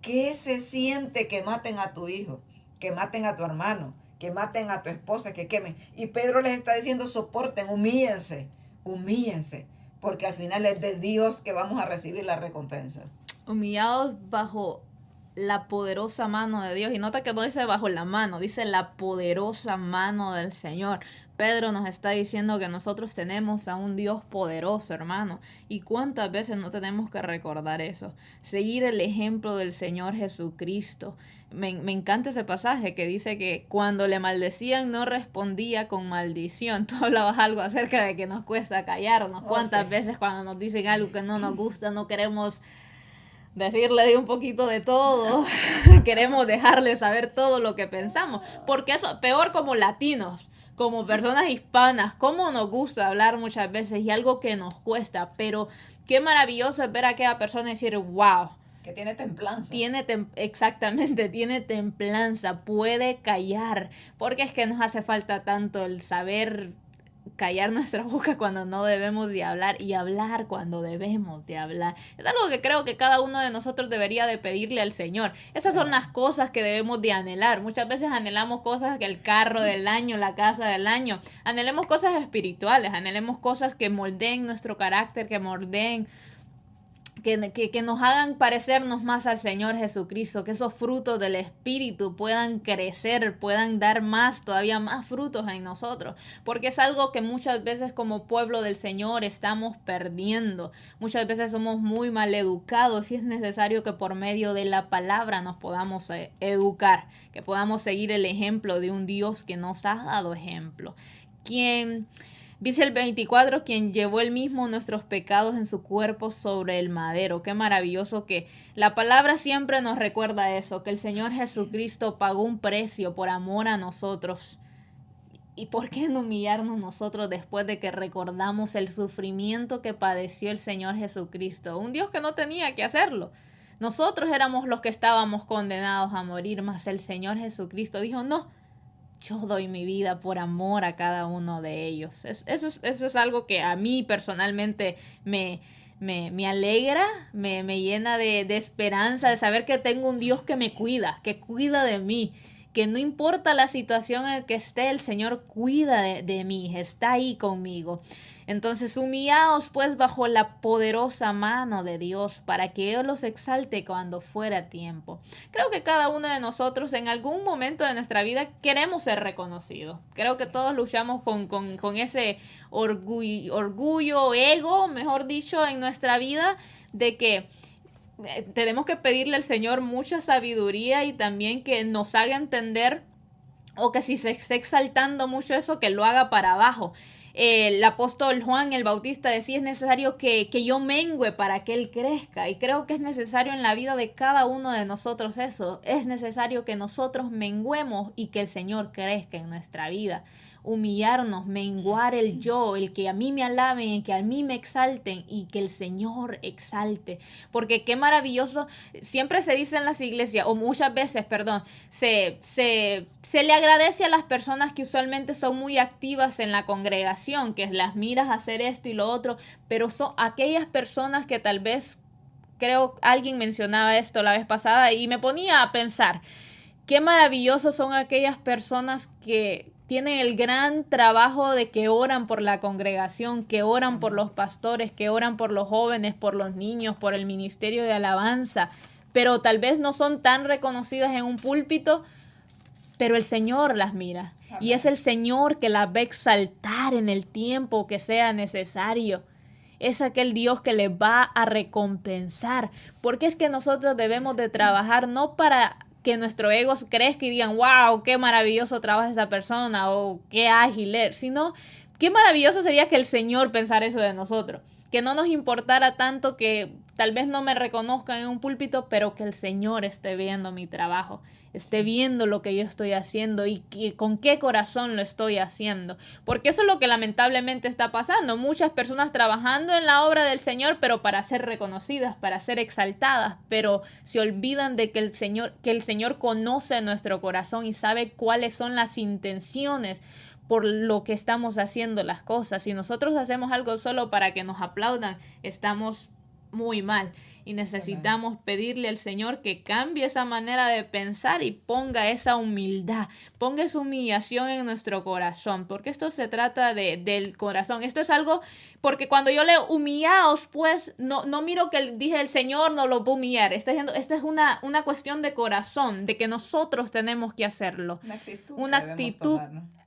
qué se siente que maten a tu hijo, que maten a tu hermano, que maten a tu esposa, que quemen. Y Pedro les está diciendo, soporten, humíllense, humíllense, porque al final es de Dios que vamos a recibir la recompensa. Humillados bajo la poderosa mano de Dios. Y nota que no dice bajo la mano, dice la poderosa mano del Señor. Pedro nos está diciendo que nosotros tenemos a un Dios poderoso, hermano. ¿Y cuántas veces no tenemos que recordar eso? Seguir el ejemplo del Señor Jesucristo. Me encanta ese pasaje que dice que cuando le maldecían no respondía con maldición. Tú hablabas algo acerca de que nos cuesta callarnos. ¿Cuántas veces cuando nos dicen algo que no nos gusta no queremos decirle de un poquito de todo? Queremos dejarle saber todo lo que pensamos, porque eso, peor como latinos, como personas hispanas, cómo nos gusta hablar muchas veces y algo que nos cuesta, pero qué maravilloso es ver a aquella persona y decir, wow, que tiene templanza. Exactamente, tiene templanza, puede callar, porque es que nos hace falta tanto el saber callar nuestra boca cuando no debemos de hablar y hablar cuando debemos de hablar. Es algo que creo que cada uno de nosotros debería de pedirle al Señor. Esas son las cosas que debemos de anhelar. Muchas veces anhelamos cosas que el carro del año, la casa del año. Anhelemos cosas espirituales, anhelemos cosas que moldeen nuestro carácter, que moldeen, que nos hagan parecernos más al Señor Jesucristo, que esos frutos del Espíritu puedan crecer, puedan dar más, todavía más frutos en nosotros, porque es algo que muchas veces como pueblo del Señor estamos perdiendo. Muchas veces somos muy mal educados y es necesario que por medio de la palabra nos podamos educar, que podamos seguir el ejemplo de un Dios que nos ha dado ejemplo. Dice el 24, quien llevó él mismo nuestros pecados en su cuerpo sobre el madero. Qué maravilloso que la palabra siempre nos recuerda eso, que el Señor Jesucristo pagó un precio por amor a nosotros. ¿Y por qué no humillarnos nosotros después de que recordamos el sufrimiento que padeció el Señor Jesucristo? Un Dios que no tenía que hacerlo. Nosotros éramos los que estábamos condenados a morir, mas el Señor Jesucristo dijo, no, yo doy mi vida por amor a cada uno de ellos. Eso es algo que a mí personalmente me alegra, me llena de esperanza, de saber que tengo un Dios que me cuida, que cuida de mí, que no importa la situación en la que esté, el Señor cuida de mí, está ahí conmigo. Entonces, humillaos pues bajo la poderosa mano de Dios para que Él los exalte cuando fuera tiempo. Creo que cada uno de nosotros en algún momento de nuestra vida queremos ser reconocidos. Creo que todos luchamos con ese orgullo, ego, mejor dicho, en nuestra vida, de que tenemos que pedirle al Señor mucha sabiduría y también que nos haga entender, o que si se está exaltando mucho eso, que lo haga para abajo. El apóstol Juan el Bautista decía, es necesario que yo mengüe para que Él crezca. Y creo que es necesario en la vida de cada uno de nosotros eso. Es necesario que nosotros menguemos y que el Señor crezca en nuestra vida. Humillarnos, menguar el yo, el que a mí me alaben, el que a mí me exalten y que el Señor exalte. Porque qué maravilloso, siempre se dice en las iglesias, o muchas veces, perdón, se le agradece a las personas que usualmente son muy activas en la congregación, que las miras hacer esto y lo otro, pero son aquellas personas que tal vez, creo alguien mencionaba esto la vez pasada y me ponía a pensar, qué maravillosos son aquellas personas que tienen el gran trabajo de que oran por la congregación, que oran por los pastores, que oran por los jóvenes, por los niños, por el ministerio de alabanza, pero tal vez no son tan reconocidas en un púlpito, pero el Señor las mira. Amén. Y es el Señor que las va a exaltar en el tiempo que sea necesario. Es aquel Dios que les va a recompensar, porque es que nosotros debemos de trabajar no para que nuestro ego crezca y digan, wow, qué maravilloso trabaja esa persona o qué ágil es, sino qué maravilloso sería que el Señor pensara eso de nosotros, que no nos importara tanto que tal vez no me reconozcan en un púlpito, pero que el Señor esté viendo mi trabajo, esté viendo lo que yo estoy haciendo y con qué corazón lo estoy haciendo. Porque eso es lo que lamentablemente está pasando. Muchas personas trabajando en la obra del Señor, pero para ser reconocidas, para ser exaltadas, pero se olvidan de que el Señor conoce nuestro corazón y sabe cuáles son las intenciones por lo que estamos haciendo las cosas. Si nosotros hacemos algo solo para que nos aplaudan, estamos muy mal. Y necesitamos pedirle al Señor que cambie esa manera de pensar y ponga esa humildad, ponga esa humillación en nuestro corazón, porque esto se trata del corazón. Esto es algo, porque cuando yo leo humillaos, pues no miro que dije el Señor no lo va a humillar. Esta es una cuestión de corazón, de que nosotros tenemos que hacerlo. Una actitud.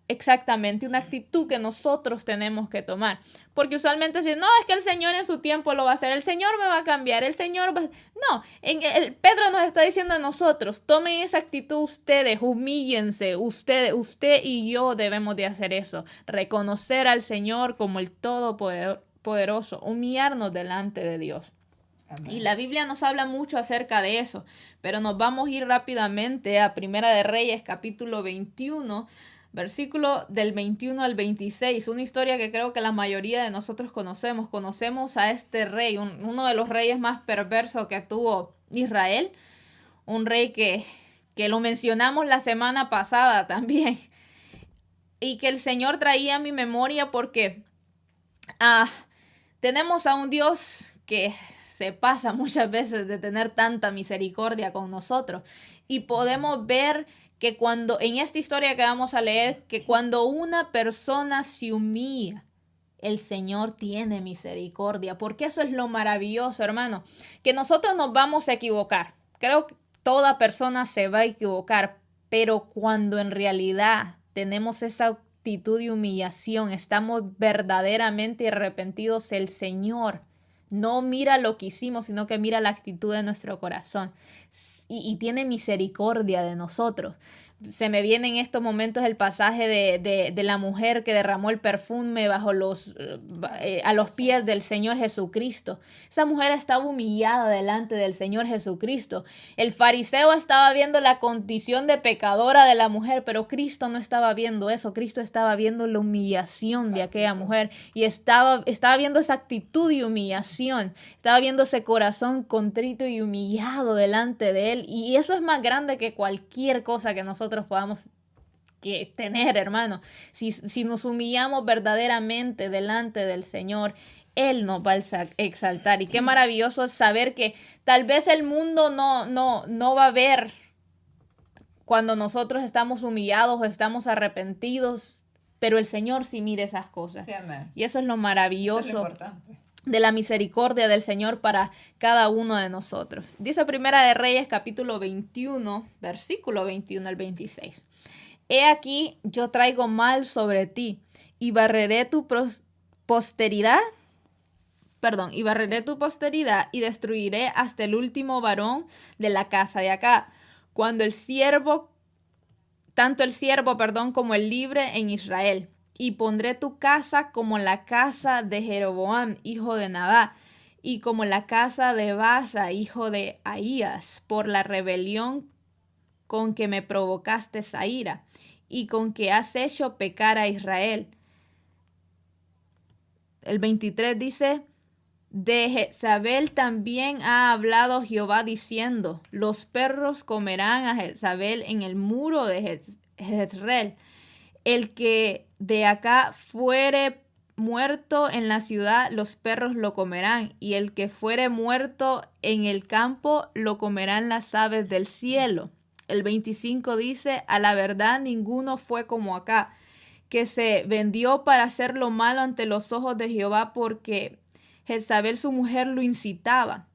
Exactamente, una actitud que nosotros tenemos que tomar. Porque usualmente dicen, no, es que el Señor en su tiempo lo va a hacer, el Señor me va a cambiar, el Señor va... No, Pedro nos está diciendo a nosotros, tomen esa actitud ustedes, humíllense, usted y yo debemos de hacer eso. Reconocer al Señor como el Todopoderoso, humillarnos delante de Dios. Amén. Y la Biblia nos habla mucho acerca de eso, pero nos vamos a ir rápidamente a Primera de Reyes, capítulo 21, versículo del 21 al 26, una historia que creo que la mayoría de nosotros conocemos. Conocemos a este rey, uno de los reyes más perversos que tuvo Israel, un rey que lo mencionamos la semana pasada también, y que el Señor traía a mi memoria porque tenemos a un Dios que se pasa muchas veces de tener tanta misericordia con nosotros, y podemos ver que cuando, en esta historia que vamos a leer, que cuando una persona se humilla, el Señor tiene misericordia, porque eso es lo maravilloso, hermano, que nosotros nos vamos a equivocar. Creo que toda persona se va a equivocar, pero cuando en realidad tenemos esa actitud de humillación, estamos verdaderamente arrepentidos, el Señor no mira lo que hicimos, sino que mira la actitud de nuestro corazón. Y tiene misericordia de nosotros. Se me viene en estos momentos el pasaje de la mujer que derramó el perfume a los pies del Señor Jesucristo. Esa mujer estaba humillada delante del Señor Jesucristo. El fariseo estaba viendo la condición de pecadora de la mujer, pero Cristo no estaba viendo eso. Cristo estaba viendo la humillación de aquella mujer y estaba viendo esa actitud de humillación. Estaba viendo ese corazón contrito y humillado delante de él. Y eso es más grande que cualquier cosa que nosotros podamos tener, hermano. Si nos humillamos verdaderamente delante del Señor, Él nos va a exaltar. Y qué maravilloso es saber que tal vez el mundo no va a ver cuando nosotros estamos humillados o estamos arrepentidos, pero el Señor sí mira esas cosas. Sí, amén. Y eso es lo maravilloso. Eso es lo importante. De la misericordia del Señor para cada uno de nosotros. Dice Primera de Reyes, capítulo 21, versículo 21 al 26. He aquí, yo traigo mal sobre ti y barreré tu posteridad y destruiré hasta el último varón de la casa de acá. Cuando tanto el siervo como el libre en Israel. Y pondré tu casa como la casa de Jeroboam, hijo de Nabat, y como la casa de Baasa, hijo de Ahías, por la rebelión con que me provocaste esa ira, y con que has hecho pecar a Israel. El 23 dice, de Jezabel también ha hablado Jehová diciendo, los perros comerán a Jezabel en el muro de Jezreel. El que de acá fuere muerto en la ciudad, los perros lo comerán, y el que fuere muerto en el campo, lo comerán las aves del cielo. El 25 dice, a la verdad ninguno fue como acá, que se vendió para hacer lo malo ante los ojos de Jehová, porque Jezabel su mujer lo incitaba.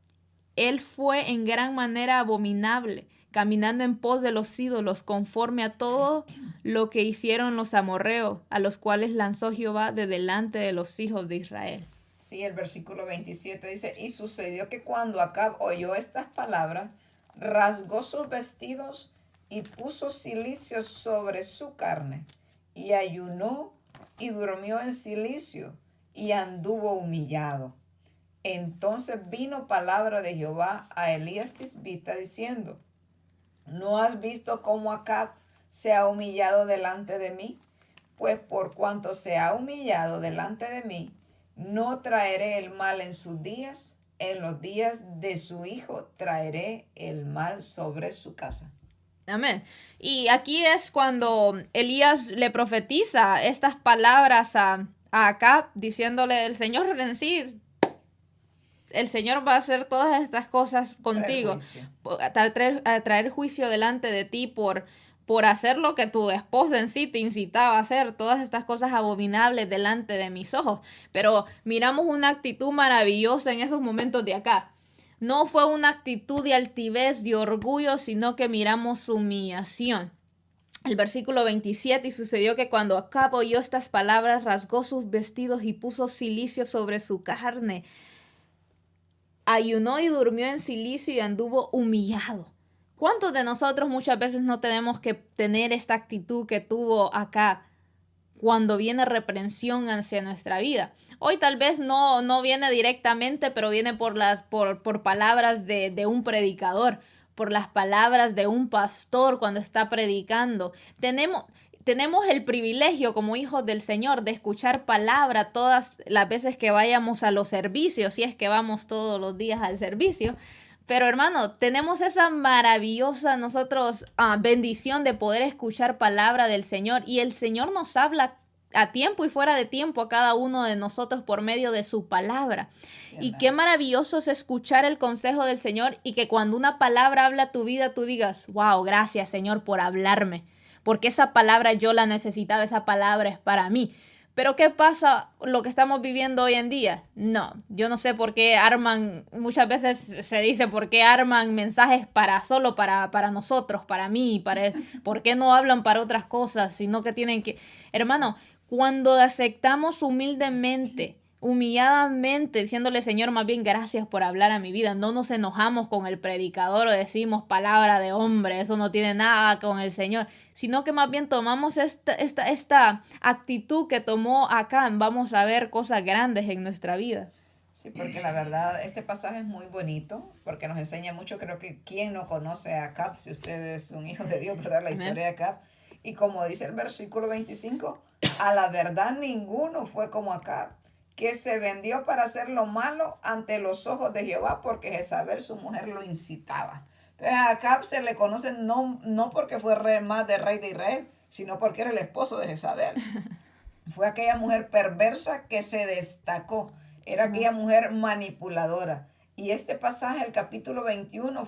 Él fue en gran manera abominable, caminando en pos de los ídolos, conforme a todo lo que hicieron los amorreos, a los cuales lanzó Jehová de delante de los hijos de Israel. Sí, el versículo 27 dice, y sucedió que cuando Acab oyó estas palabras, rasgó sus vestidos y puso cilicio sobre su carne, y ayunó y durmió en cilicio, y anduvo humillado. Entonces vino palabra de Jehová a Elías Tisbita diciendo, ¿no has visto cómo Acab se ha humillado delante de mí? Pues por cuanto se ha humillado delante de mí, no traeré el mal en sus días, en los días de su hijo traeré el mal sobre su casa. Amén. Y aquí es cuando Elías le profetiza estas palabras a Acab, diciéndole, el Señor en sí, el Señor va a hacer todas estas cosas contigo, a traer juicio delante de ti por hacer lo que tu esposa en sí te incitaba a hacer, todas estas cosas abominables delante de mis ojos. Pero miramos una actitud maravillosa en esos momentos de acá. No fue una actitud de altivez, de orgullo, sino que miramos humillación. El versículo 27, y sucedió que cuando Acab oyó estas palabras, rasgó sus vestidos y puso cilicio sobre su carne. Ayunó y durmió en cilicio y anduvo humillado. ¿Cuántos de nosotros muchas veces no tenemos que tener esta actitud que tuvo Acab cuando viene reprensión hacia nuestra vida? Hoy tal vez no viene directamente, pero viene por palabras de un predicador, por las palabras de un pastor cuando está predicando. Tenemos el privilegio como hijos del Señor de escuchar palabra todas las veces que vayamos a los servicios, si es que vamos todos los días al servicio. Pero hermano, tenemos esa maravillosa bendición de poder escuchar palabra del Señor, y el Señor nos habla a tiempo y fuera de tiempo a cada uno de nosotros por medio de su palabra. Y qué maravilloso es escuchar el consejo del Señor, y que cuando una palabra habla a tu vida, tú digas, wow, gracias Señor por hablarme, porque esa palabra yo la necesitaba, esa palabra es para mí. Pero ¿qué pasa lo que estamos viviendo hoy en día? No, yo no sé por qué arman, muchas veces se dice por qué arman mensajes solo para nosotros, para mí, ¿por qué no hablan para otras cosas, sino que tienen que... Hermano, cuando aceptamos humilladamente, diciéndole, Señor, más bien gracias por hablar a mi vida, no nos enojamos con el predicador o decimos palabra de hombre, eso no tiene nada con el Señor, sino que más bien tomamos esta actitud que tomó Acán, vamos a ver cosas grandes en nuestra vida. Sí, porque la verdad, este pasaje es muy bonito, porque nos enseña mucho. Creo que ¿quién no conoce a Acab? Si usted es un hijo de Dios, ¿verdad? La historia de Acab. Y como dice el versículo 25, a la verdad ninguno fue como Acab, que se vendió para hacer lo malo ante los ojos de Jehová, porque Jezabel, su mujer, lo incitaba. Entonces a Acab se le conoce no porque fue más de rey de Israel, sino porque era el esposo de Jezabel. Fue aquella mujer perversa que se destacó. Era aquella mujer manipuladora. Y este pasaje, el capítulo 21,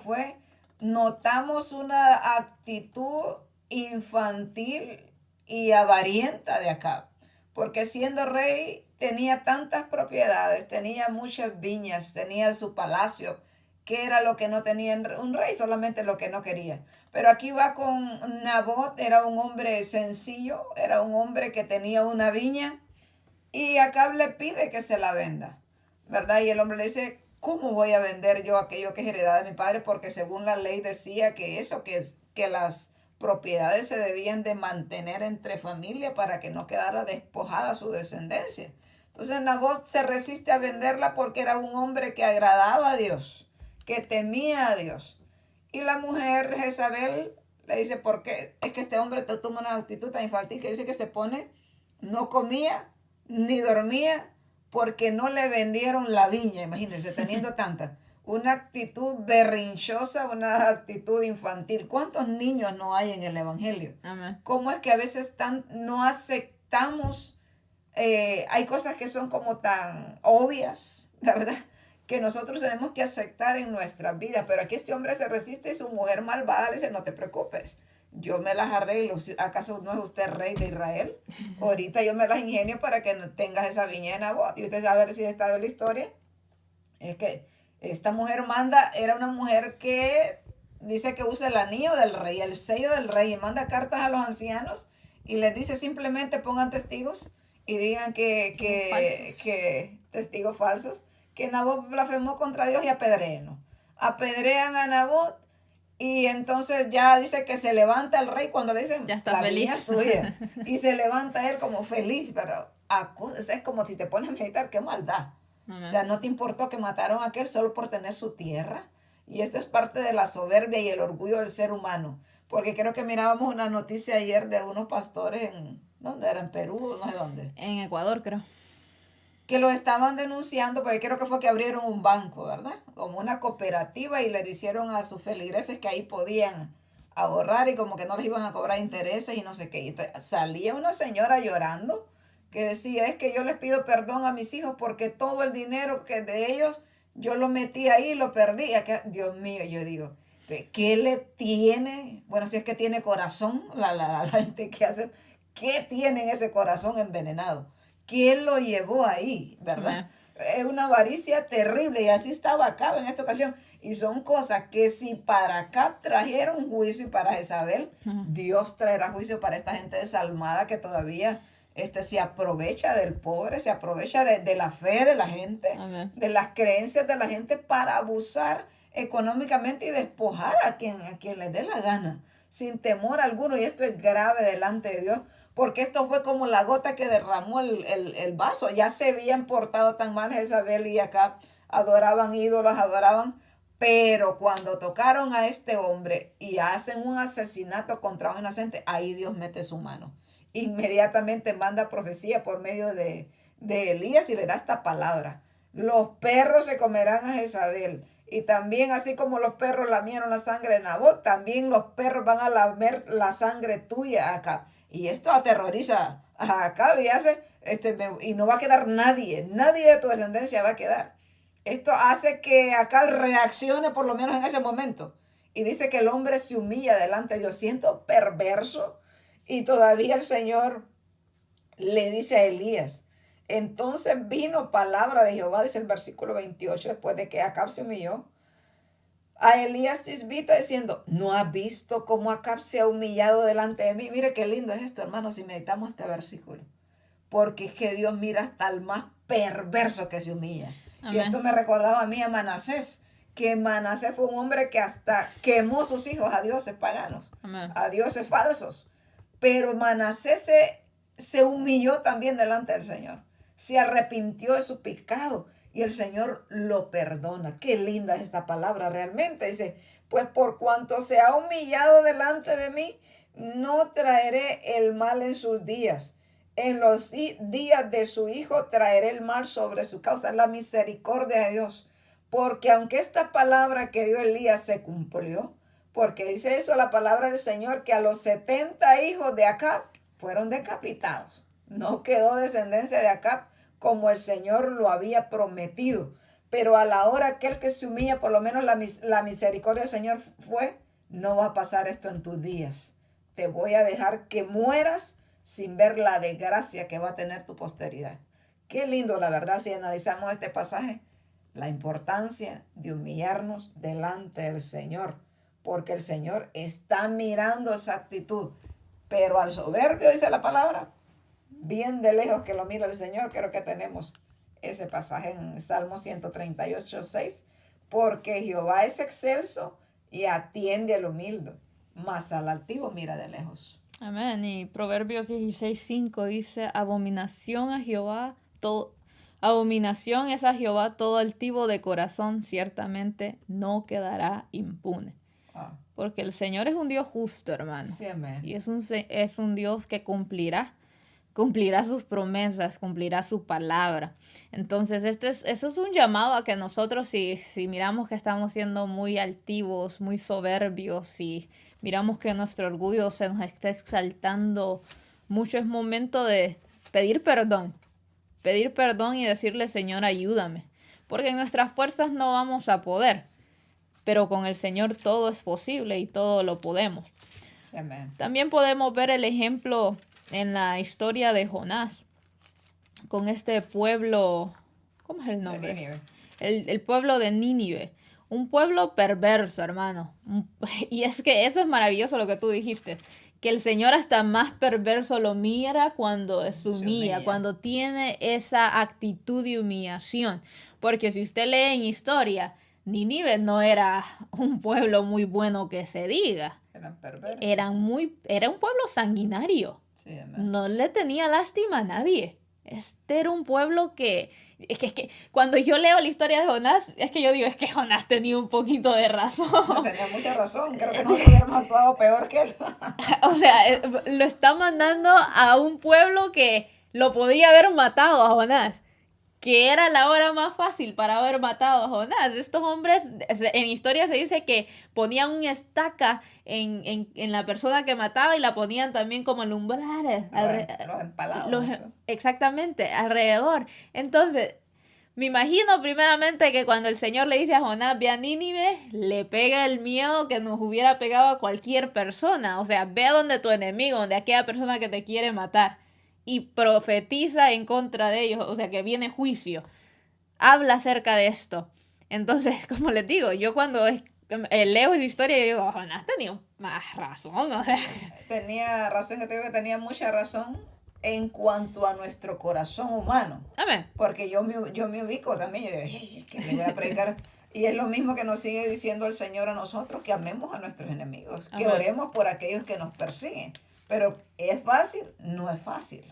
notamos una actitud infantil y avarienta de Acab. Porque siendo rey tenía tantas propiedades, tenía muchas viñas, tenía su palacio, que era lo que no tenía un rey, solamente lo que no quería. Pero aquí va con Nabot, era un hombre sencillo, era un hombre que tenía una viña, y Acab le pide que se la venda, ¿verdad? Y el hombre le dice, ¿cómo voy a vender yo aquello que es heredad de mi padre? Porque según la ley decía que las propiedades se debían de mantener entre familia para que no quedara despojada su descendencia. Entonces Nabot se resiste a venderla porque era un hombre que agradaba a Dios, que temía a Dios. Y la mujer Jezabel le dice, ¿por qué? Es que este hombre toma una actitud tan infantil que dice que no comía ni dormía porque no le vendieron la viña, imagínense, teniendo tantas. Una actitud berrinchosa, una actitud infantil. ¿Cuántos niños no hay en el Evangelio? Amén. ¿Cómo es que a veces no aceptamos? Hay cosas que son como tan obvias, ¿verdad? Que nosotros tenemos que aceptar en nuestras vidas. Pero aquí este hombre se resiste y su mujer malvada le dice, no te preocupes, yo me las arreglo. ¿Acaso no es usted rey de Israel? Ahorita yo me las ingenio para que no tengas esa viña de Nabot. Y usted sabe si está en la historia. Es que esta mujer era una mujer que dice que usa el anillo del rey, el sello del rey, y manda cartas a los ancianos y les dice simplemente pongan testigos y digan que testigos falsos, que Nabot blasfemó contra Dios, y apedréenlo. Apedrean a Nabot, y entonces ya dice que se levanta el rey cuando le dicen, ya está feliz. Viña es tuya. Y se levanta él como feliz, pero es como si te pones a meditar, qué maldad. O sea, no te importó que mataron a aquel solo por tener su tierra. Y esto es parte de la soberbia y el orgullo del ser humano. Porque creo que mirábamos una noticia ayer de algunos pastores ¿dónde era? En Perú, no sé dónde. En Ecuador, creo. Que lo estaban denunciando, porque creo que fue que abrieron un banco, ¿verdad? Como una cooperativa, y le dijeron a sus feligreses que ahí podían ahorrar y como que no les iban a cobrar intereses y no sé qué. Y salía una señora llorando que decía, es que yo les pido perdón a mis hijos porque todo el dinero que de ellos yo lo metí ahí y lo perdí. Acá, Dios mío, yo digo, ¿qué le tiene? Bueno, si es que tiene corazón, la gente que hace, ¿qué tiene en ese corazón envenenado? ¿Quién lo llevó ahí, verdad? Es una avaricia terrible y así estaba Acab en esta ocasión. Y son cosas que si para Acab trajeron juicio y para Jezabel, Dios traerá juicio para esta gente desalmada que todavía se aprovecha del pobre, se aprovecha de la fe de la gente, de las creencias de la gente para abusar económicamente y despojar a quien les dé la gana, sin temor alguno. Y esto es grave delante de Dios, porque esto fue como la gota que derramó el vaso. Ya se habían portado tan mal Jezabel y Acab, adoraban ídolos, pero cuando tocaron a este hombre y hacen un asesinato contra un inocente, ahí Dios mete su mano. Inmediatamente manda profecía por medio de Elías y le da esta palabra: los perros se comerán a Jezabel. Y también, así como los perros lamieron la sangre de Nabot, también los perros van a lamer la sangre tuya acá. Y esto aterroriza a Acab y y no va a quedar nadie de tu descendencia va a quedar. Esto hace que Acab reaccione por lo menos en ese momento. Y dice que el hombre se humilla delante de Dios, siendo perverso. Y todavía el Señor le dice a Elías, entonces vino palabra de Jehová, dice el versículo 28, después de que Acab se humilló, a Elías Tisbita diciendo, ¿no has visto cómo Acab se ha humillado delante de mí? Mire qué lindo es esto, hermanos, si meditamos este versículo. Porque es que Dios mira hasta el más perverso que se humilla. Amén. Y esto me recordaba a mí a Manasés, que Manasés fue un hombre que hasta quemó sus hijos a dioses paganos, amén, a dioses falsos. Pero Manasés se humilló también delante del Señor. Se arrepintió de su pecado y el Señor lo perdona. Qué linda es esta palabra realmente. Dice, pues por cuanto se ha humillado delante de mí, no traeré el mal en sus días. En los días de su hijo traeré el mal sobre su causa. La misericordia de Dios. Porque aunque esta palabra que dio Elías se cumplió, porque dice eso la palabra del Señor, que a los 70 hijos de Acab fueron decapitados. No quedó descendencia de Acab como el Señor lo había prometido. Pero a la hora aquel que se humilla, por lo menos la misericordia del Señor fue, no va a pasar esto en tus días. Te voy a dejar que mueras sin ver la desgracia que va a tener tu posteridad. Qué lindo, la verdad, si analizamos este pasaje, la importancia de humillarnos delante del Señor, porque el Señor está mirando esa actitud. Pero al soberbio, dice la palabra, bien de lejos que lo mira el Señor. Creo que tenemos ese pasaje en Salmo 138:6, porque Jehová es excelso y atiende al humilde, mas al altivo mira de lejos. Amén. Y Proverbios 16:5 dice, abominación es a Jehová todo altivo de corazón, ciertamente no quedará impune. Porque el Señor es un Dios justo, hermano. Sí, amén. Y es un Dios que cumplirá sus promesas, cumplirá su palabra. Entonces, eso es un llamado a que nosotros, si miramos que estamos siendo muy altivos, muy soberbios, si miramos que nuestro orgullo se nos está exaltando mucho, es momento de pedir perdón y decirle, Señor, ayúdame. Porque en nuestras fuerzas no vamos a poder. Pero con el Señor todo es posible y todo lo podemos. Amén. También podemos ver el ejemplo en la historia de Jonás, con este pueblo, ¿cómo es el nombre? El pueblo de Nínive. Un pueblo perverso, hermano. Y es que eso es maravilloso lo que tú dijiste, que el Señor hasta más perverso lo mira cuando se humilla, cuando tiene esa actitud de humillación. Porque si usted lee en historia, Nínive no era un pueblo muy bueno que se diga. Eran perversos. Era un pueblo sanguinario. Sí, no le tenía lástima a nadie. Este era un pueblo que cuando yo leo la historia de Jonás, es que yo digo, es que Jonás tenía un poquito de razón. Tenía mucha razón. Creo que nosotros hubiéramos actuado peor que él. O sea, lo está mandando a un pueblo que lo podía haber matado a Jonás. que era la hora más fácil para haber matado a Jonás. Estos hombres, en historia se dice que ponían una estaca en la persona que mataba y la ponían también como alumbrares. Los empalados. Exactamente, alrededor. Entonces, me imagino primeramente que cuando el Señor le dice a Jonás, ve a Nínive, le pega el miedo que nos hubiera pegado a cualquier persona. O sea, ve a donde tu enemigo, donde aquella persona que te quiere matar, y profetiza en contra de ellos. O sea, que viene juicio. Habla acerca de esto. Entonces, como les digo, yo cuando leo esa historia, yo digo, Jonás tenía más razón. O sea, tenía razón, que te digo que tenía mucha razón en cuanto a nuestro corazón humano. amén. Porque yo me ubico también, yo digo, que le voy a predicar. Y es lo mismo que nos sigue diciendo el Señor a nosotros, que amemos a nuestros enemigos, que oremos por aquellos que nos persiguen. Pero ¿es fácil? No es fácil,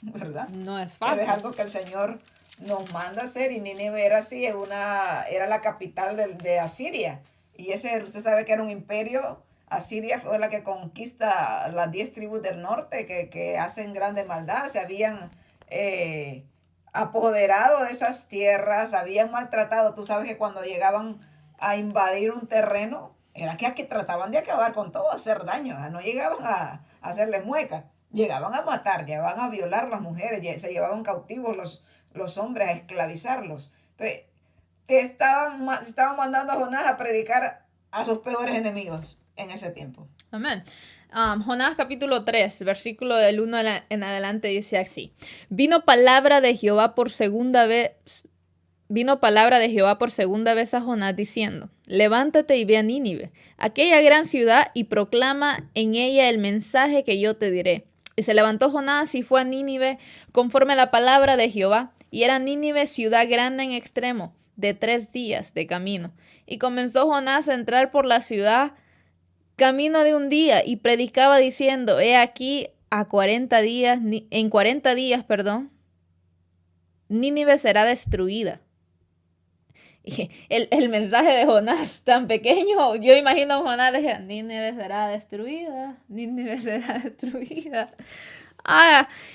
¿verdad? No es fácil. Pero es algo que el Señor nos manda a hacer, y Nínive era así, era la capital de Asiria. Y usted sabe que era un imperio. Asiria fue la que conquista las 10 tribus del norte que hacen grande maldad. Se habían apoderado de esas tierras, habían maltratado. Tú sabes que cuando llegaban a invadir un terreno, era que trataban de acabar con todo, hacer daño. No llegaban a hacerle muecas, llegaban a matar, llegaban a violar las mujeres, se llevaban cautivos los hombres, a esclavizarlos. Entonces, estaban mandando a Jonás a predicar a sus peores enemigos en ese tiempo. Amén. Jonás capítulo 3, versículo del 1 en adelante dice así. Vino palabra de Jehová por segunda vez a Jonás diciendo, levántate y ve a Nínive, aquella gran ciudad, y proclama en ella el mensaje que yo te diré. Y se levantó Jonás y fue a Nínive conforme a la palabra de Jehová, y era Nínive ciudad grande en extremo, de 3 días de camino. Y comenzó Jonás a entrar por la ciudad camino de un día, y predicaba diciendo, he aquí en 40 días, Nínive será destruida. Y el mensaje de Jonás tan pequeño, yo imagino a Jonás decía, Nínive será destruida, Nínive será destruida.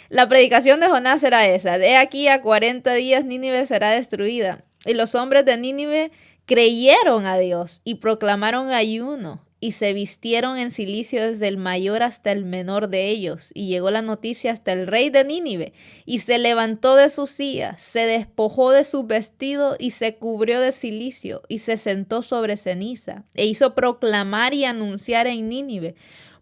La predicación de Jonás era esa, de aquí a 40 días Nínive será destruida. Y los hombres de Nínive creyeron a Dios y proclamaron ayuno, y se vistieron en cilicio desde el mayor hasta el menor de ellos. Y llegó la noticia hasta el rey de Nínive, y se levantó de su silla, se despojó de su vestido y se cubrió de cilicio, y se sentó sobre ceniza, e hizo proclamar y anunciar en Nínive,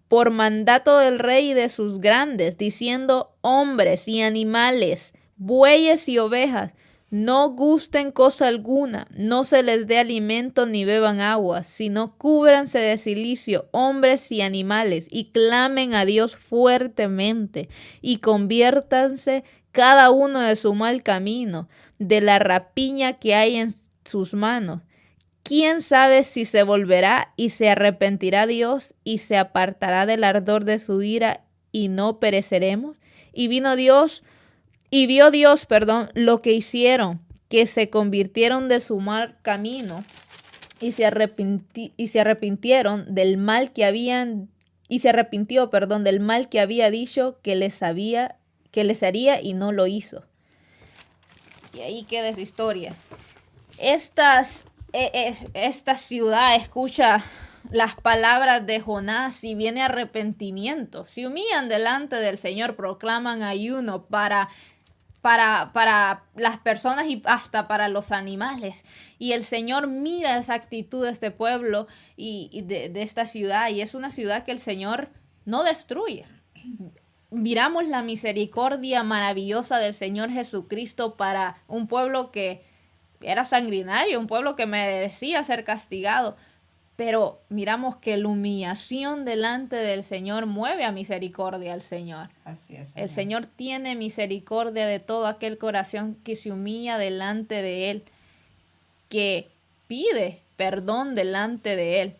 por mandato del rey y de sus grandes, diciendo, hombres y animales, bueyes y ovejas, no gusten cosa alguna, no se les dé alimento ni beban agua, sino cúbranse de cilicio hombres y animales, y clamen a Dios fuertemente, y conviértanse cada uno de su mal camino, de la rapiña que hay en sus manos. ¿Quién sabe si se volverá y se arrepentirá Dios y se apartará del ardor de su ira y no pereceremos? Y vio Dios, lo que hicieron, que se convirtieron de su mal camino y se arrepintieron del mal que habían del mal que había dicho que les haría y no lo hizo. Y ahí queda esa historia. Esta ciudad escucha las palabras de Jonás y viene arrepentimiento. Se humillan delante del Señor, proclaman ayuno para las personas y hasta para los animales. Y el Señor mira esa actitud de este pueblo y de esta ciudad, y es una ciudad que el Señor no destruye. Miramos la misericordia maravillosa del Señor Jesucristo para un pueblo que era sanguinario, un pueblo que merecía ser castigado. Pero miramos que la humillación delante del Señor mueve a misericordia al Señor. Así es. El Señor tiene misericordia de todo aquel corazón que se humilla delante de Él, que pide perdón delante de Él.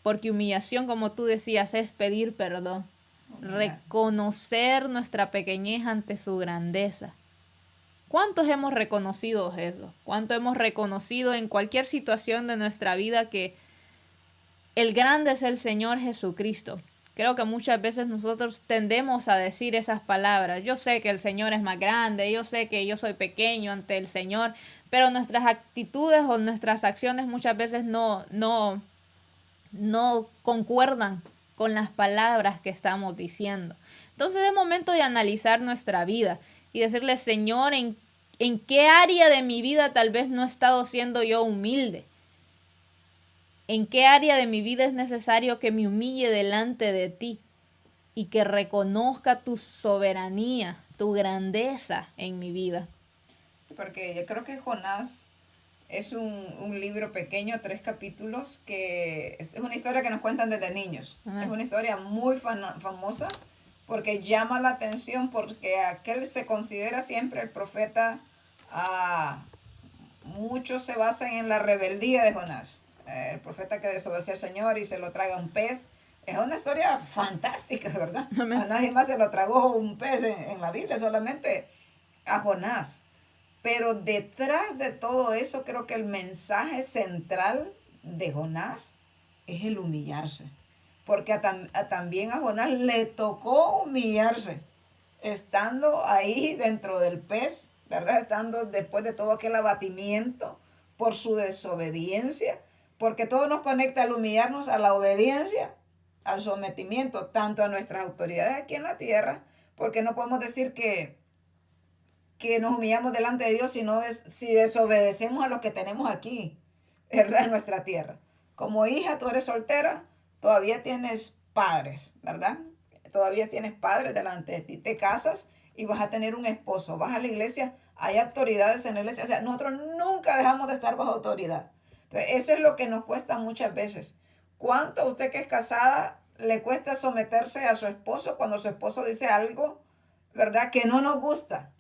Porque humillación, como tú decías, es pedir perdón. Reconocer nuestra pequeñez ante su grandeza. ¿Cuántos hemos reconocido eso? ¿Cuánto hemos reconocido en cualquier situación de nuestra vida que el grande es el Señor Jesucristo, Creo que muchas veces nosotros tendemos a decir esas palabras. Yo sé que el Señor es más grande, yo sé que yo soy pequeño ante el Señor, pero nuestras actitudes o nuestras acciones muchas veces no concuerdan con las palabras que estamos diciendo. Entonces es momento de analizar nuestra vida y decirle, Señor, ¿en qué área de mi vida tal vez no he estado siendo yo humilde? ¿En qué área de mi vida es necesario que me humille delante de ti y que reconozca tu soberanía, tu grandeza en mi vida? Sí, porque yo creo que Jonás es un libro pequeño, 3 capítulos, que es una historia que nos cuentan desde niños. Ajá. Es una historia muy famosa porque llama la atención porque aquel se considera siempre el profeta. Muchos se basan en la rebeldía de Jonás, el profeta que desobedeció al Señor y se lo traga un pez. Es una historia fantástica, ¿verdad? Amén. A nadie más se lo tragó un pez en la Biblia, solamente a Jonás. Pero detrás de todo eso, creo que el mensaje central de Jonás es el humillarse. Porque también a Jonás le tocó humillarse, estando ahí dentro del pez, ¿verdad? Estando después de todo aquel abatimiento por su desobediencia, porque todo nos conecta al humillarnos, a la obediencia, al sometimiento, tanto a nuestras autoridades aquí en la tierra, porque no podemos decir que nos humillamos delante de Dios si desobedecemos a los que tenemos aquí, ¿verdad? En nuestra tierra. Como hija, tú eres soltera, todavía tienes padres, ¿verdad? Todavía tienes padres delante de ti. Te casas y vas a tener un esposo. Vas a la iglesia, hay autoridades en la iglesia. O sea, nosotros nunca dejamos de estar bajo autoridad. Entonces, eso es lo que nos cuesta muchas veces. ¿Cuánto a usted que es casada le cuesta someterse a su esposo cuando su esposo dice algo, ¿verdad? Que no nos gusta.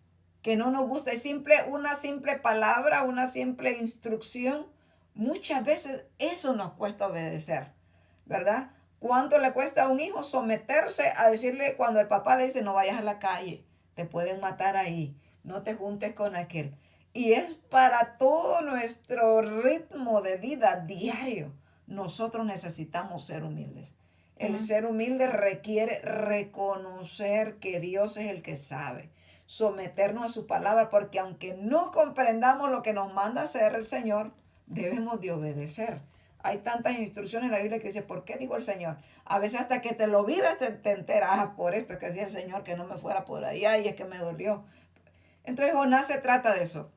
Que no nos gusta. Es una simple palabra, una simple instrucción. Muchas veces eso nos cuesta obedecer, ¿verdad? ¿Cuánto le cuesta a un hijo someterse a decirle cuando el papá le dice no vayas a la calle, te pueden matar ahí, no te juntes con aquel? Y es para todo nuestro ritmo de vida diario. Nosotros necesitamos ser humildes. El ser humilde requiere reconocer que Dios es el que sabe, someternos a su palabra, porque aunque no comprendamos lo que nos manda hacer el Señor, debemos de obedecer. Hay tantas instrucciones en la Biblia que dice, ¿por qué dijo el Señor? A veces hasta que te lo vives te enteras, por esto que decía el Señor, que no me fuera por ahí, ay, es que me dolió. Entonces Jonás se trata de eso.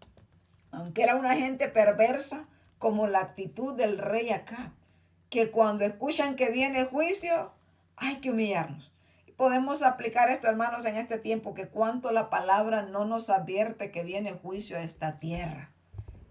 Aunque era una gente perversa, como la actitud del rey Acab, que cuando escuchan que viene juicio, hay que humillarnos. Podemos aplicar esto, hermanos, en este tiempo, que cuánto la palabra no nos advierte que viene juicio a esta tierra,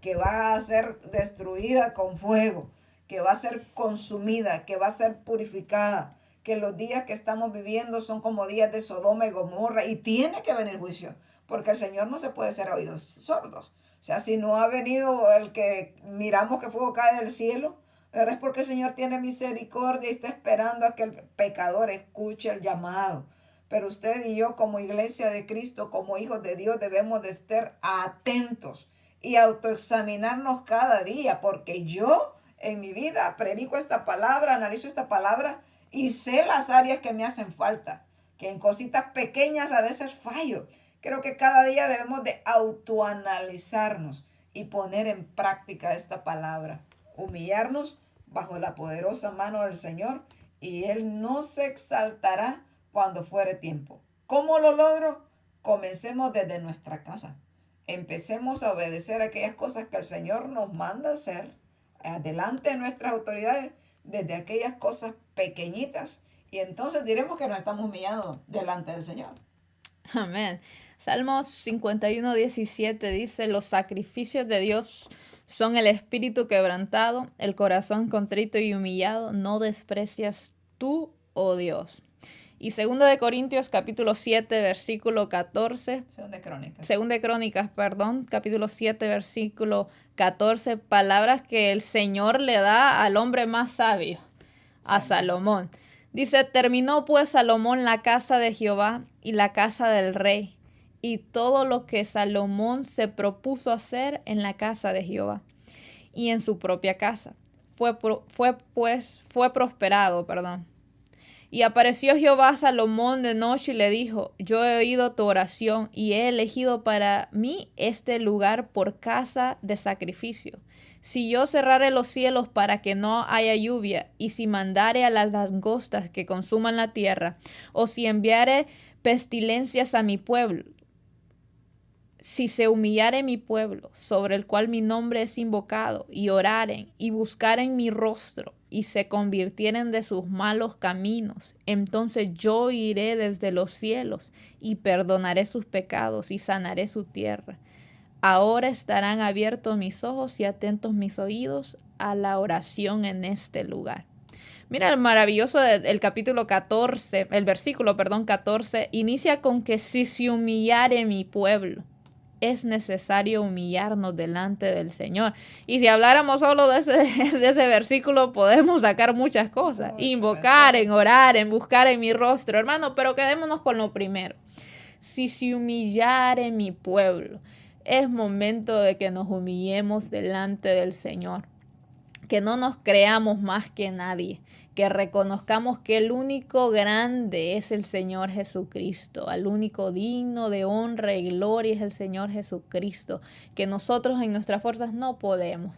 que va a ser destruida con fuego, que va a ser consumida, que va a ser purificada, que los días que estamos viviendo son como días de Sodoma y Gomorra, y tiene que venir juicio, porque el Señor no se puede ser oídos sordos. O sea, si no ha venido el que miramos que fuego cae del cielo, es porque el Señor tiene misericordia y está esperando a que el pecador escuche el llamado. Pero usted y yo, como iglesia de Cristo, como hijos de Dios, debemos de estar atentos y autoexaminarnos cada día, porque yo en mi vida predico esta palabra, analizo esta palabra y sé las áreas que me hacen falta, que en cositas pequeñas a veces fallo. Creo que cada día debemos de autoanalizarnos y poner en práctica esta palabra, humillarnos bajo la poderosa mano del Señor, y Él no se exaltará cuando fuere tiempo. ¿Cómo lo logro? Comencemos desde nuestra casa. Empecemos a obedecer aquellas cosas que el Señor nos manda hacer, delante de nuestras autoridades, desde aquellas cosas pequeñitas, y entonces diremos que nos estamos humillando delante del Señor. Amén. Salmos 51:17 dice, los sacrificios de Dios son el espíritu quebrantado, el corazón contrito y humillado, no desprecias tú, oh Dios. Y 2 de Corintios capítulo 7 versículo 14. 2 de Crónicas, capítulo 7 versículo 14, palabras que el Señor le da al hombre más sabio, a Salomón. Dice, terminó pues Salomón la casa de Jehová y la casa del rey, y todo lo que Salomón se propuso hacer en la casa de Jehová y en su propia casa. Fue prosperado. Y apareció Jehová a Salomón de noche y le dijo: yo he oído tu oración y he elegido para mí este lugar por casa de sacrificio. Si yo cerrare los cielos para que no haya lluvia, y si mandare a las langostas que consuman la tierra, o si enviare pestilencias a mi pueblo, si se humillare mi pueblo, sobre el cual mi nombre es invocado, y oraren y buscaren mi rostro, y se convirtieren de sus malos caminos, entonces yo iré desde los cielos y perdonaré sus pecados y sanaré su tierra. Ahora estarán abiertos mis ojos y atentos mis oídos a la oración en este lugar. Mira, el maravilloso del capítulo 14, el versículo, 14, inicia con que si se humillare mi pueblo. Es necesario humillarnos delante del Señor. Y si habláramos solo de ese versículo, podemos sacar muchas cosas. Invocar, en orar, en buscar en mi rostro, hermano, pero quedémonos con lo primero. Si se humillare mi pueblo, es momento de que nos humillemos delante del Señor. Que no nos creamos más que nadie, que reconozcamos que el único grande es el Señor Jesucristo, el único digno de honra y gloria es el Señor Jesucristo, que nosotros en nuestras fuerzas no podemos,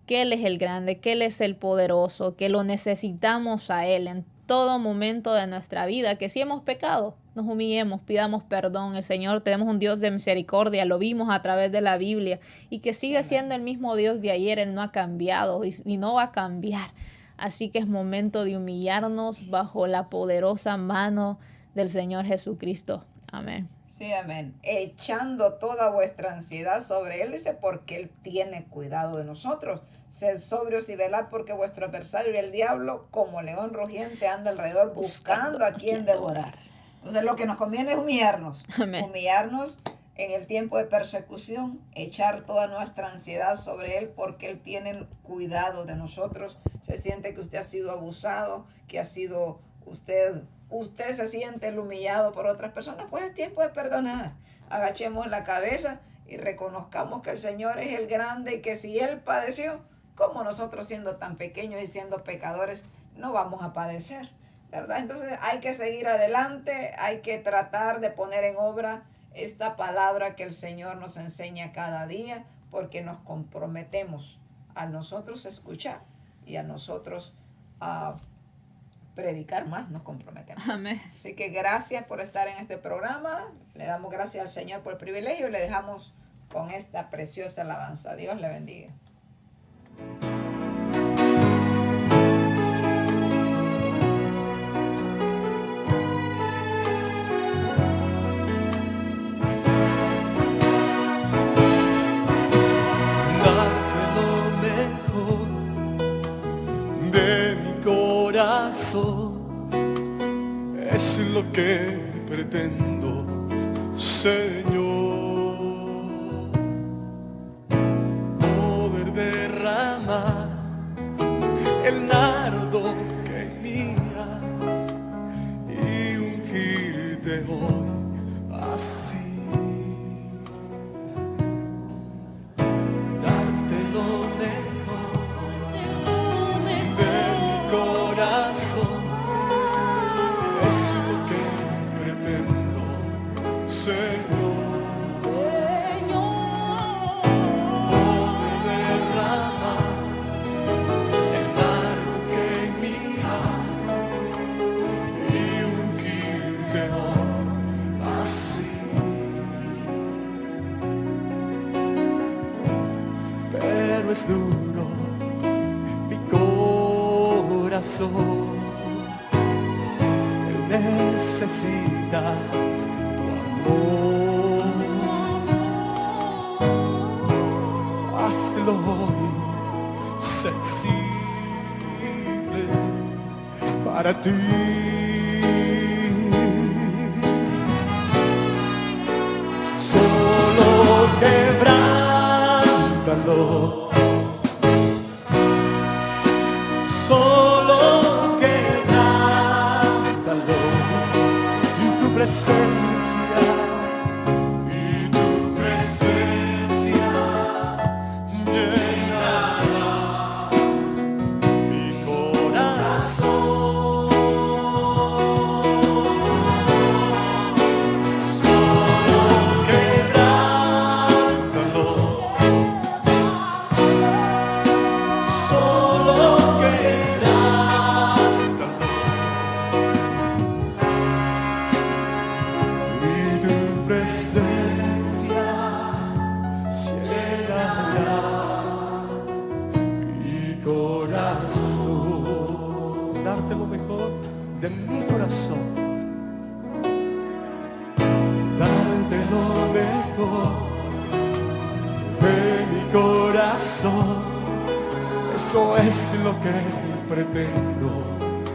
que Él es el grande, que Él es el poderoso, que lo necesitamos a Él en todo momento de nuestra vida, que si hemos pecado, nos humillemos, pidamos perdón. El Señor, tenemos un Dios de misericordia, lo vimos a través de la Biblia, y que sigue siendo el mismo Dios de ayer. Él no ha cambiado y no va a cambiar. Así que es momento de humillarnos bajo la poderosa mano del Señor Jesucristo. Amén. Sí, amén. Echando toda vuestra ansiedad sobre Él, dice, porque Él tiene cuidado de nosotros. Sed sobrios y velad, porque vuestro adversario, el diablo, como león rugiente, anda alrededor buscando a quien devorar. Entonces, lo que nos conviene es humillarnos. Amén. Humillarnos en el tiempo de persecución, echar toda nuestra ansiedad sobre Él, porque Él tiene cuidado de nosotros. Se siente que usted ha sido abusado, que ha sido usted se siente el humillado por otras personas, pues es tiempo de perdonar. Agachemos la cabeza y reconozcamos que el Señor es el grande y que si Él padeció, como nosotros siendo tan pequeños y siendo pecadores, no vamos a padecer, ¿verdad? Entonces hay que seguir adelante, hay que tratar de poner en obra esta palabra que el Señor nos enseña cada día, porque nos comprometemos a nosotros escuchar y a nosotros predicar más, nos comprometemos. Amén. Así que gracias por estar en este programa. Le damos gracias al Señor por el privilegio y le dejamos con esta preciosa alabanza. Dios le bendiga. Es lo que pretendo, Señor, poder derramar el nardo que mía y ungirte hoy así. Darte lo mejor de mi corazón. Es duro mi corazón, él necesita tu amor. Hazlo hoy sensible para ti. Solo quebrántalo. Solo quebrántalo en tu presencia, y tu presencia llenará mi corazón. darte lo mejor de mi corazón, darte lo mejor de mi corazón. Eso es lo que pretendo,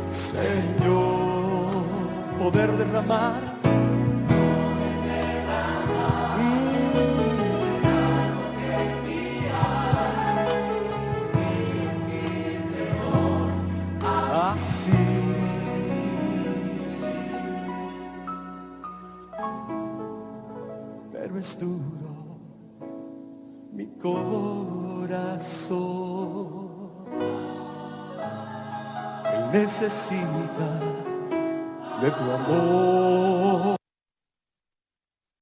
Señor, poder derramar. Así pero es duro mi corazón, él necesita de tu amor.